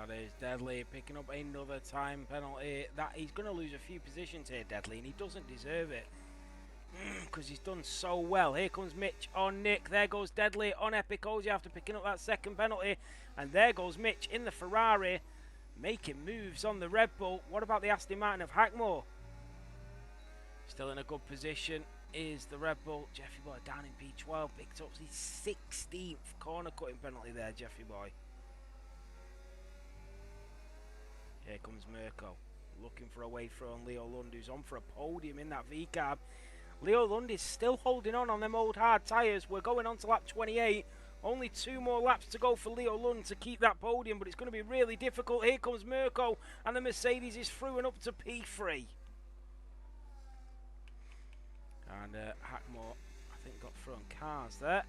That is Deadly picking up another time penalty. That he's going to lose a few positions here, Deadly, and he doesn't deserve it because he's done so well. Here comes Mitch on Nick. There goes Deadly on Epic Oji after picking up that second penalty, and there goes Mitch in the Ferrari making moves on the Red Bull. What about the Aston Martin of Hackmore? Still in a good position is the Red Bull. Jeffy Boy down in P12 picked up his 16th corner cutting penalty there, Jeffy Boy. Here comes Mirko, looking for a way through on Leo Lund, who's on for a podium in that V-cab. Leo Lund is still holding on them old hard tyres. We're going on to lap 28. Only 2 more laps to go for Leo Lund to keep that podium, but it's going to be really difficult. Here comes Mirko, and the Mercedes is through and up to P3. And Hackmore, I think, got through on cars there.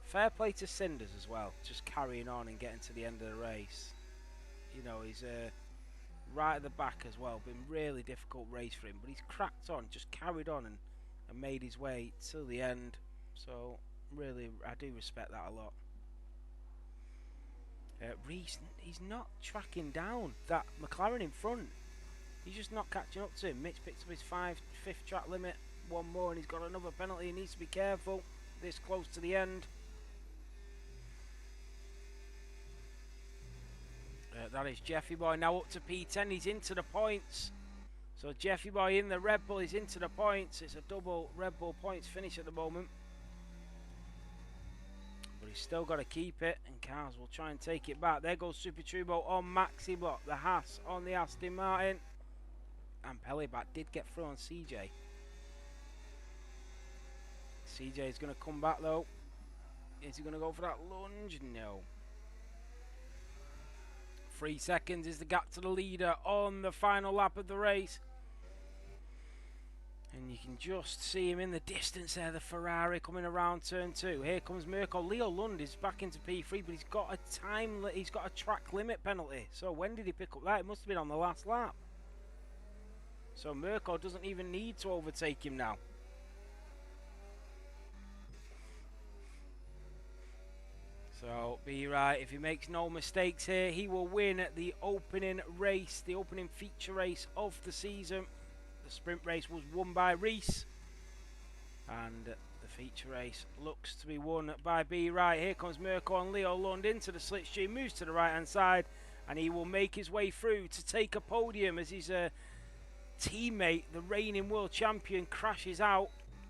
Fair play to Cinders as well, just carrying on and getting to the end of the race. You know, he's right at the back as well. Been really difficult race for him, but he's cracked on, just carried on and made his way till the end. So really, I do respect that a lot. Reese, he's not tracking down that McLaren in front. He's just not catching up to him. Mitch picks up his 5th track limit. One more and he's got another penalty. He needs to be careful this close to the end. That is Jeffy Boy now up to P10. He's into the points. So Jeffy Boy in the Red Bull is into the points. It's a double Red Bull points finish at the moment. But he's still got to keep it. And Cars will try and take it back. There goes Super Turbo on Maxibot. The Haas on the Aston Martin. And Pellebat did get through on CJ. CJ is going to come back though. Is he going to go for that lunge? No. 3 seconds is the gap to the leader on the final lap of the race. And you can just see him in the distance there, the Ferrari coming around turn 2. Here comes Mirko. Leo Lund is back into P3, but he's got a track limit penalty. So when did he pick up that? It must have been on the last lap. So Mirko doesn't even need to overtake him now. So, Be Right, if he makes no mistakes here, he will win the opening race, the opening feature race of the season. The sprint race was won by Reese. And the feature race looks to be won by Be Right. Here comes Mirko and Leo Lund into the slipstream, moves to the right-hand side, and he will make his way through to take a podium as his teammate, the reigning world champion, crashes out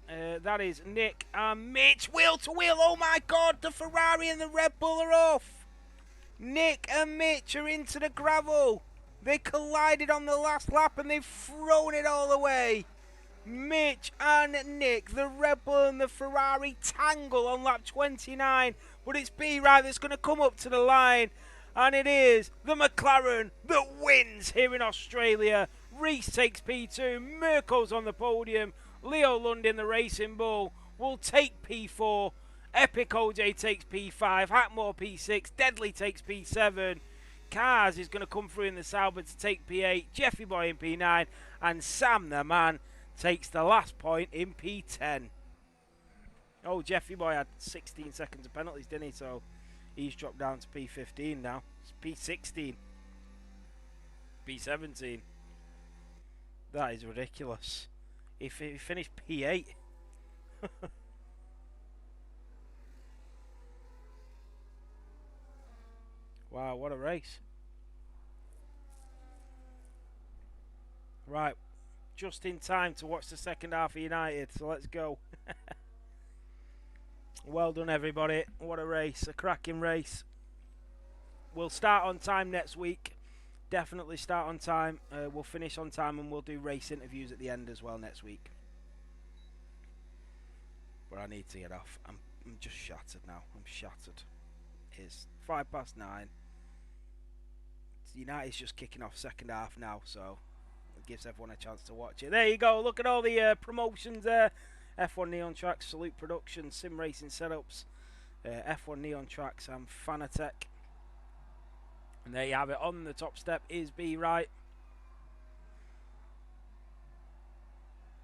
That is Nick and Mitch. Wheel to wheel. Oh my God, the Ferrari and the Red Bull are off. Nick and Mitch are into the gravel. They collided on the last lap and they've thrown it all away. Mitch and Nick, the Red Bull and the Ferrari tangle on lap 29. But it's B right that's going to come up to the line. And it is the McLaren that wins here in Australia. Reese takes P2. Mirko's on the podium. Leo Lund in the Racing Bull will take P4. Epic OJ takes P5. Hackmore P6. Deadly takes P7. Cars is going to come through in the Sauber to take P8. Jeffy Boy in P9. And Sam the Man takes the last point in P10. Oh, Jeffy Boy had 16 seconds of penalties, didn't he? So he's dropped down to P15 now. It's P16. P17. That is ridiculous. He finished P8. Wow, what a race. Right, just in time to watch the second half of United, so let's go. Well done, everybody. What a race, a cracking race. We'll start on time next week. Definitely start on time. We'll finish on time and we'll do race interviews at the end as well next week. But I need to get off. I'm just shattered now. I'm shattered. It's 9:05. United's just kicking off second half now, so it gives everyone a chance to watch it. There you go. Look at all the promotions there. F1 Neon Tracks, Salute Productions, Sim Racing Setups, F1 Neon Tracks and Fanatec. And there you have it. On the top step is B Right.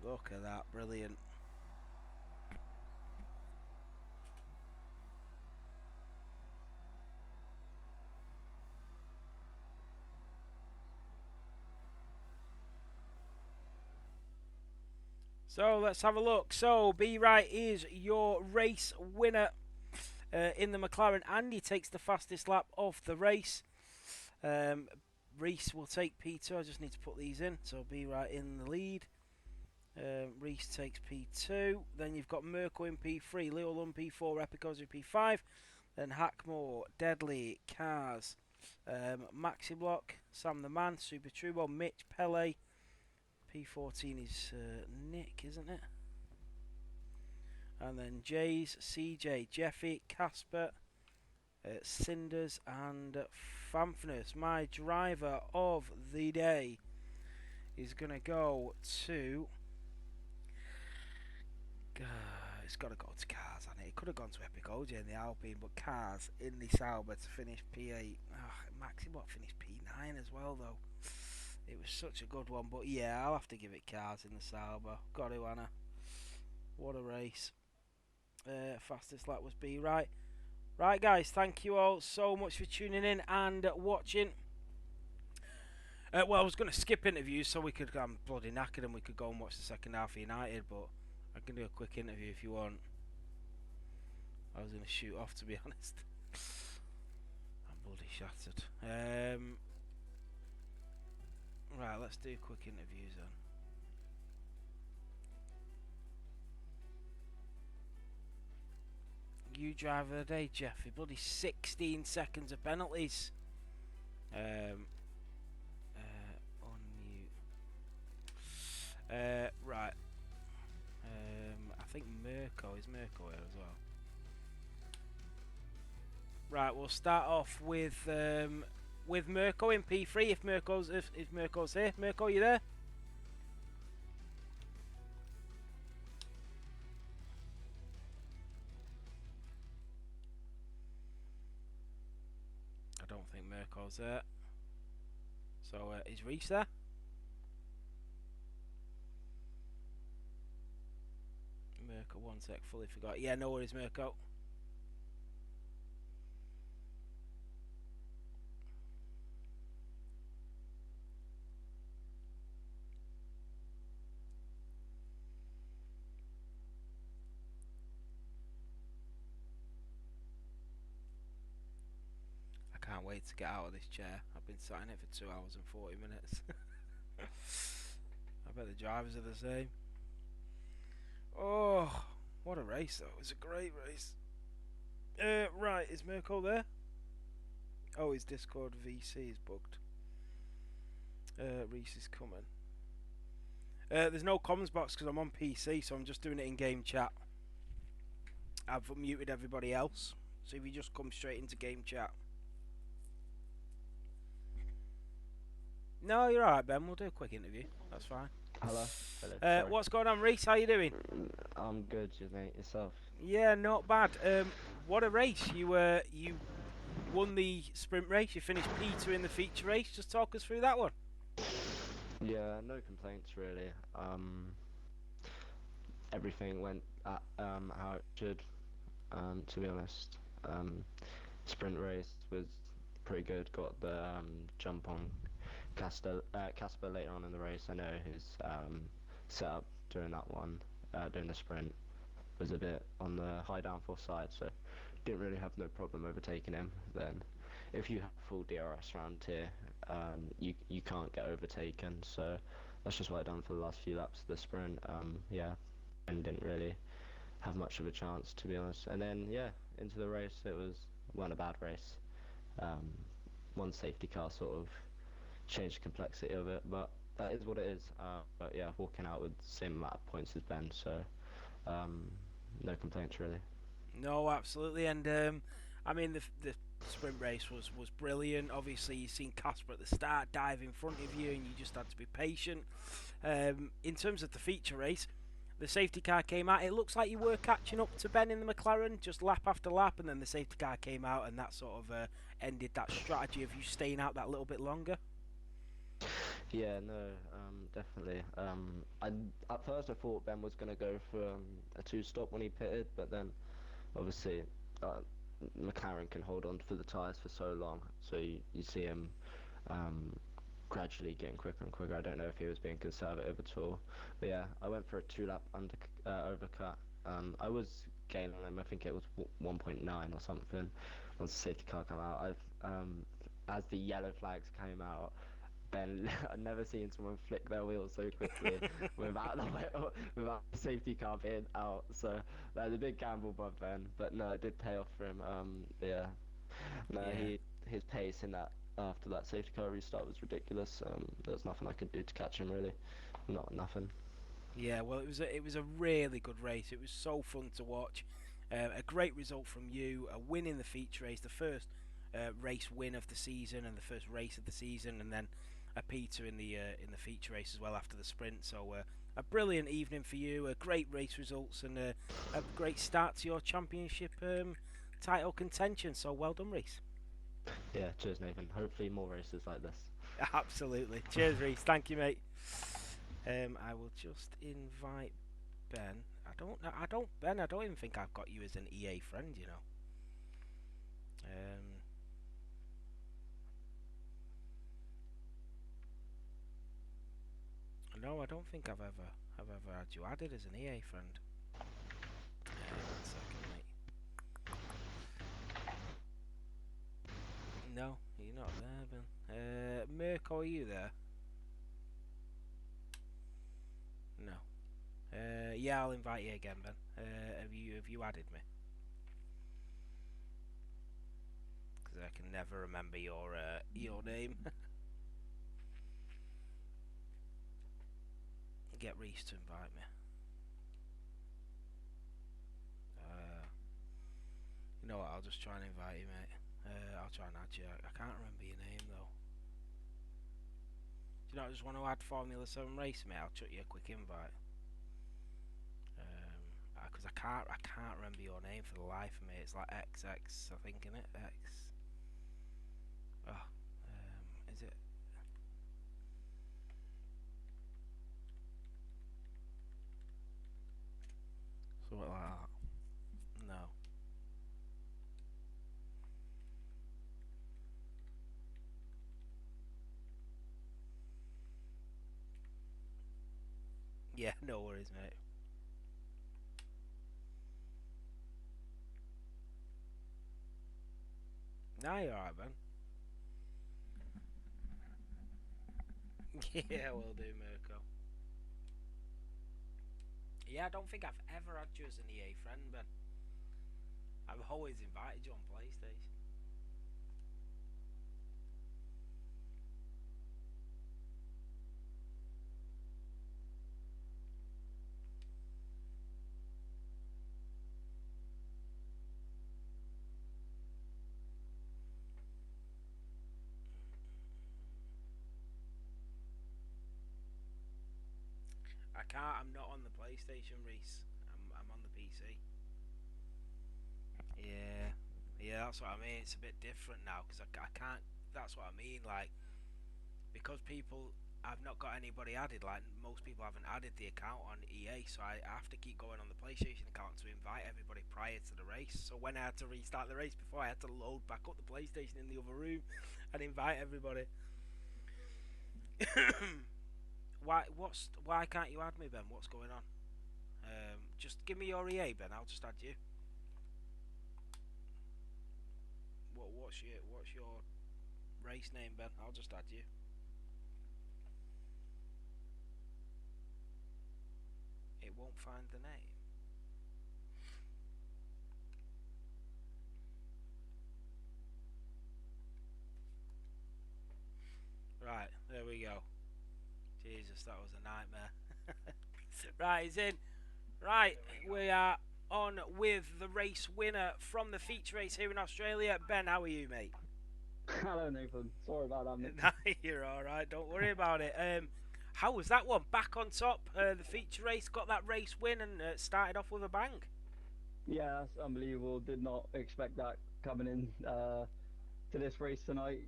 Look at that. Brilliant. So let's have a look. So B Right is your race winner in the McLaren. Andy takes the fastest lap of the race. Reese will take P2. I just need to put these in. So B Right in the lead. Reese takes P2. Then you've got Mirko in P3. Leo Lund P4. Epico's in P5. Then Hackmore, Deadly, Cars, Maxi Block, Sam the Man, Super Turbo, Mitch, Pele. P14 is Nick, isn't it? And then Jays, CJ, Jeffy, Casper, Cinders, and Famfnus. My driver of the day is going to go to... it's got to go to Cars, hasn't it? It could have gone to Epic OJ in the Alpine, but Cars in the Sauber to finish P8. Maxi Block finished P9 as well, though. It was such a good one, but yeah, I'll have to give it Cars in the Sauber. Got to, Anna. What a race. Fastest lap was B Right. Right, guys, thank you all so much for tuning in and watching. Well, I was going to skip interviews so we could, I'm bloody knackered and we could go and watch the second half of United, but I can do a quick interview if you want. I was going to shoot off, to be honest. I'm bloody shattered. Right, let's do quick interviews then. You driver of the day, Jeffy. Bloody 16 seconds of penalties. Unmute. Right. I think Mirko is Mirko here as well. Right, we'll start off with Mirko in P3 if Mirko's here. Mirko, you there? I don't think Mirko's there. So is Reese there? Mirko, one sec, fully forgot. Yeah, no worries, Mirko. I can't wait to get out of this chair. I've been sat in it for 2 hours and 40 minutes. I bet the drivers are the same. Oh, what a race though! It was a great race. Right, is Mirko there? Oh, his Discord VC is bugged. Reese is coming. There's no comms box because I'm on PC, so I'm just doing it in game chat. I've muted everybody else, so if you just come straight into game chat. No, you're alright, Ben. We'll do a quick interview. That's fine. Hello. Hello. Sorry. What's going on, Reese? How you doing? I'm good, mate. Yourself? Yeah, not bad. What a race! You won the sprint race. You finished P2 in the feature race. Just talk us through that one. Yeah, no complaints really. Everything went at, how it should. To be honest, sprint race was pretty good. Got the jump on Casper later on in the race. I know his setup during that one, during the sprint, was a bit on the high downforce side, so didn't really have no problem overtaking him. Then, if you have full DRS around here, you can't get overtaken. So that's just what I done for the last few laps of the sprint. Yeah, and didn't really have much of a chance, to be honest. And then yeah, into the race, it wasn't a bad race. Um, One safety car sort of changed the complexity of it, but that is what it is. But yeah, walking out with the same amount of points as Ben, so um, no complaints really. No, absolutely, and I mean the sprint race was brilliant. Obviously, you seen Casper at the start dive in front of you, and you just had to be patient. In terms of the feature race, the safety car came out. It looks like you were catching up to Ben in the McLaren, just lap after lap, and then the safety car came out, and that sort of ended that strategy of you staying out that little bit longer. Yeah, no, definitely. At first I thought Ben was gonna go for a two-stop when he pitted, but then obviously uh, McLaren can hold on for the tyres for so long, so you see him um, gradually getting quicker and quicker. I don't know if he was being conservative at all, but yeah, I went for a two-lap overcut. I was gaining on him. I think it was 1.9 or something. Once the safety car came out, as the yellow flags came out, Ben, I've never seen someone flick their wheels so quickly without the safety car being out. So that was a big gamble by Ben, but no, it did pay off for him. Yeah, no, Yeah. his pace in that after that safety car restart was ridiculous. There was nothing I could do to catch him really, not nothing. Yeah, well, it was a really good race. It was so fun to watch. A great result from you, a win in the feature race, the first race win of the season and the first race of the season, and then a P2 in the feature race as well after the sprint. So a brilliant evening for you, great race results, and a great start to your championship title contention. So well done, Reese. Yeah, cheers Nathan. Hopefully more races like this. Absolutely. Cheers, Reese. Thank you, mate. I will just invite Ben. Ben. I don't even think I've got you as an EA friend. You know. No, I don't think I've ever had you added as an EA friend. 1 second, mate. No, you're not there, Ben. Mirko, are you there? No. Yeah, I'll invite you again, Ben. Have you added me? Because I can never remember your name. Get Reese to invite me. You know what? I'll just try and invite you, mate. I'll try and add you. I can't remember your name though. Do you not just want to add Formula 7 race, mate? I'll chuck you a quick invite. Because I can't remember your name for the life of me. It's like XX, I think, innit? X. Oh, is it? Something like that. No. Yeah, no worries, mate. Nah, you're alright, man. Yeah, will do, Mirko. Yeah, I don't think I've ever had you as an EA friend, but I've always invited you on PlayStation. I can't. I'm not on the PlayStation, Reese. I'm on the PC. Yeah, yeah, that's what I mean. It's a bit different now because I can't. That's what I mean. Like because people, I've not got anybody added. Like most people haven't added the account on EA, so I have to keep going on the PlayStation account to invite everybody prior to the race. So when I had to restart the race before, I had to load back up the PlayStation in the other room and invite everybody. Why can't you add me, Ben? What's going on? Just give me your EA, Ben. I'll just add you. What's your race name, Ben? I'll just add you. It won't find the name. Right, there we go. Jesus, that was a nightmare. Right, he's in. Right, we are on with the race winner from the feature race here in Australia. Ben, how are you, mate? Hello, Nathan. Sorry about that, mate. Nah, you're alright, don't worry about it. How was that one? Back on top, the feature race, got that race win and started off with a bang. Yeah, that's unbelievable. Did not expect that coming in to this race tonight.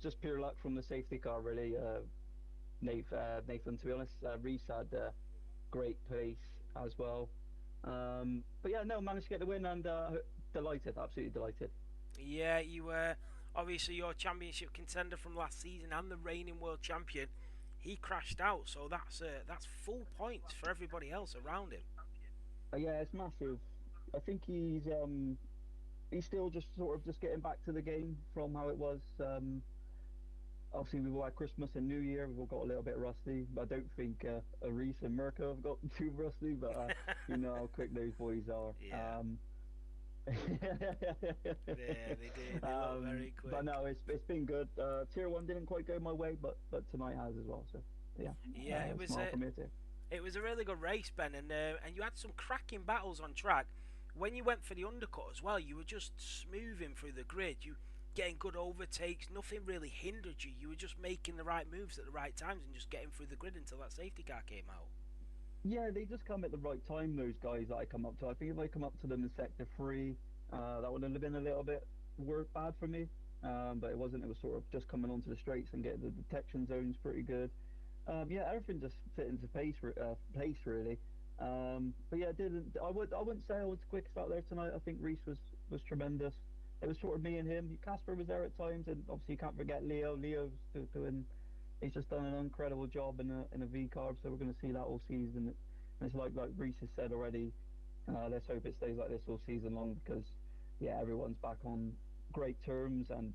Just pure luck from the safety car, really. Nathan, to be honest, Reese had great pace as well. But yeah, no, managed to get the win and delighted, absolutely delighted. Yeah, you were obviously your championship contender from last season and the reigning world champion. He crashed out, so that's full points for everybody else around him. Yeah, it's massive. I think he's still just sort of just getting back to the game from how it was. Obviously, we've all had Christmas and New Year. We've all got a little bit rusty. But I don't think Reese and Mirko have got too rusty. But you know how quick those boys are. Yeah. Yeah, they do. They look very But quick. no, it's been good. Tier one didn't quite go my way, but tonight has as well. So yeah, Yeah, smile from here too. it was a really good race, Ben, and you had some cracking battles on track. When you went for the undercut as well, you were just smoothing through the grid. You getting good overtakes. Nothing really hindered you. You were just making the right moves at the right times and just getting through the grid until that safety car came out. Yeah, they just come at the right time. Those guys that I come up to. I think if I come up to them in sector three, that would have been a little bit bad for me. But it wasn't. It was sort of just coming onto the straights and getting the detection zones pretty good. Yeah, everything just fit into place really. But yeah, didn't I wouldn't say I was the quickest out there tonight. I think Reese was tremendous. It was sort of me and him. Casper was there at times, and obviously you can't forget Leo. Leo's doing. He's just done an incredible job in a V carb, so we're going to see that all season. And it's like Reese has said already. Let's hope it stays like this all season long because yeah, everyone's back on great terms, and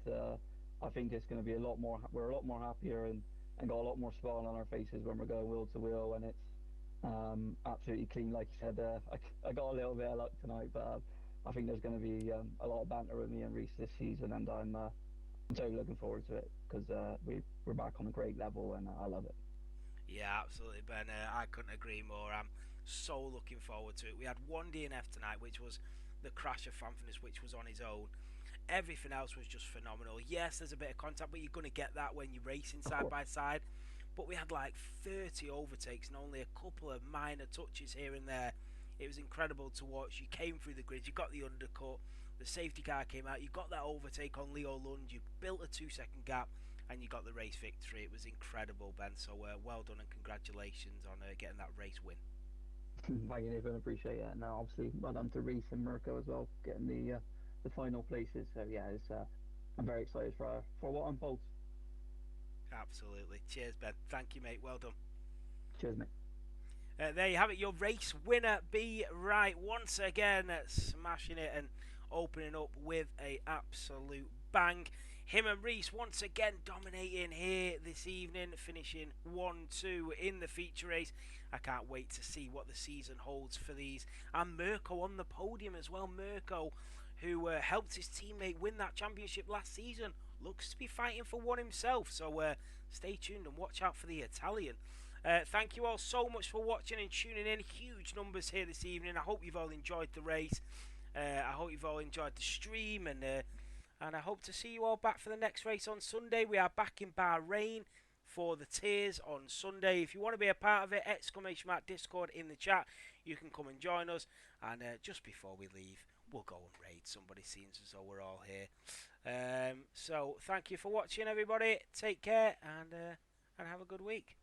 I think it's going to be a lot more. We're a lot more happier and got a lot more smile on our faces when we're going wheel to wheel, and it's absolutely clean. Like you said, I got a little bit of luck tonight, but I think there's going to be a lot of banter with me and Reese this season, and I'm totally looking forward to it because we're back on a great level, and I love it. Yeah, absolutely, Ben. I couldn't agree more. I'm so looking forward to it. We had one DNF tonight, which was the crash of Fanfinus, which was on his own. Everything else was just phenomenal. Yes, there's a bit of contact, but you're going to get that when you're racing Of side course. by side. But we had like 30 overtakes and only a couple of minor touches here and there. It was incredible to watch. You came through the grid, you got the undercut, the safety car came out, you got that overtake on Leo Lund, you built a 2 second gap, and you got the race victory. It was incredible, Ben. So well done and congratulations on getting that race win. Thank you, Nathan. Appreciate it. And obviously, well done to Reese and Mirko as well, getting the final places. So yeah, I'm very excited for what unfolds. Absolutely. Cheers, Ben. Thank you, mate. Well done. Cheers, mate. There you have it, your race winner, Be Right, once again smashing it, and opening up with a absolute bang. Him and Reese once again dominating here this evening, finishing 1-2 in the feature race. I can't wait to see what the season holds for these. And Mirko on the podium as well. Mirko, who helped his teammate win that championship last season, looks to be fighting for one himself. So stay tuned and watch out for the Italian. Thank you all so much for watching and tuning in. Huge numbers here this evening. I hope you've all enjoyed the race. I hope you've all enjoyed the stream, and I hope to see you all back for the next race on Sunday. We are back in Bahrain for the tiers on Sunday. If you want to be a part of it, !Discord in the chat. You can come and join us. And just before we leave, we'll go and raid somebody, seeing as though we're all here. So thank you for watching, everybody. Take care and have a good week.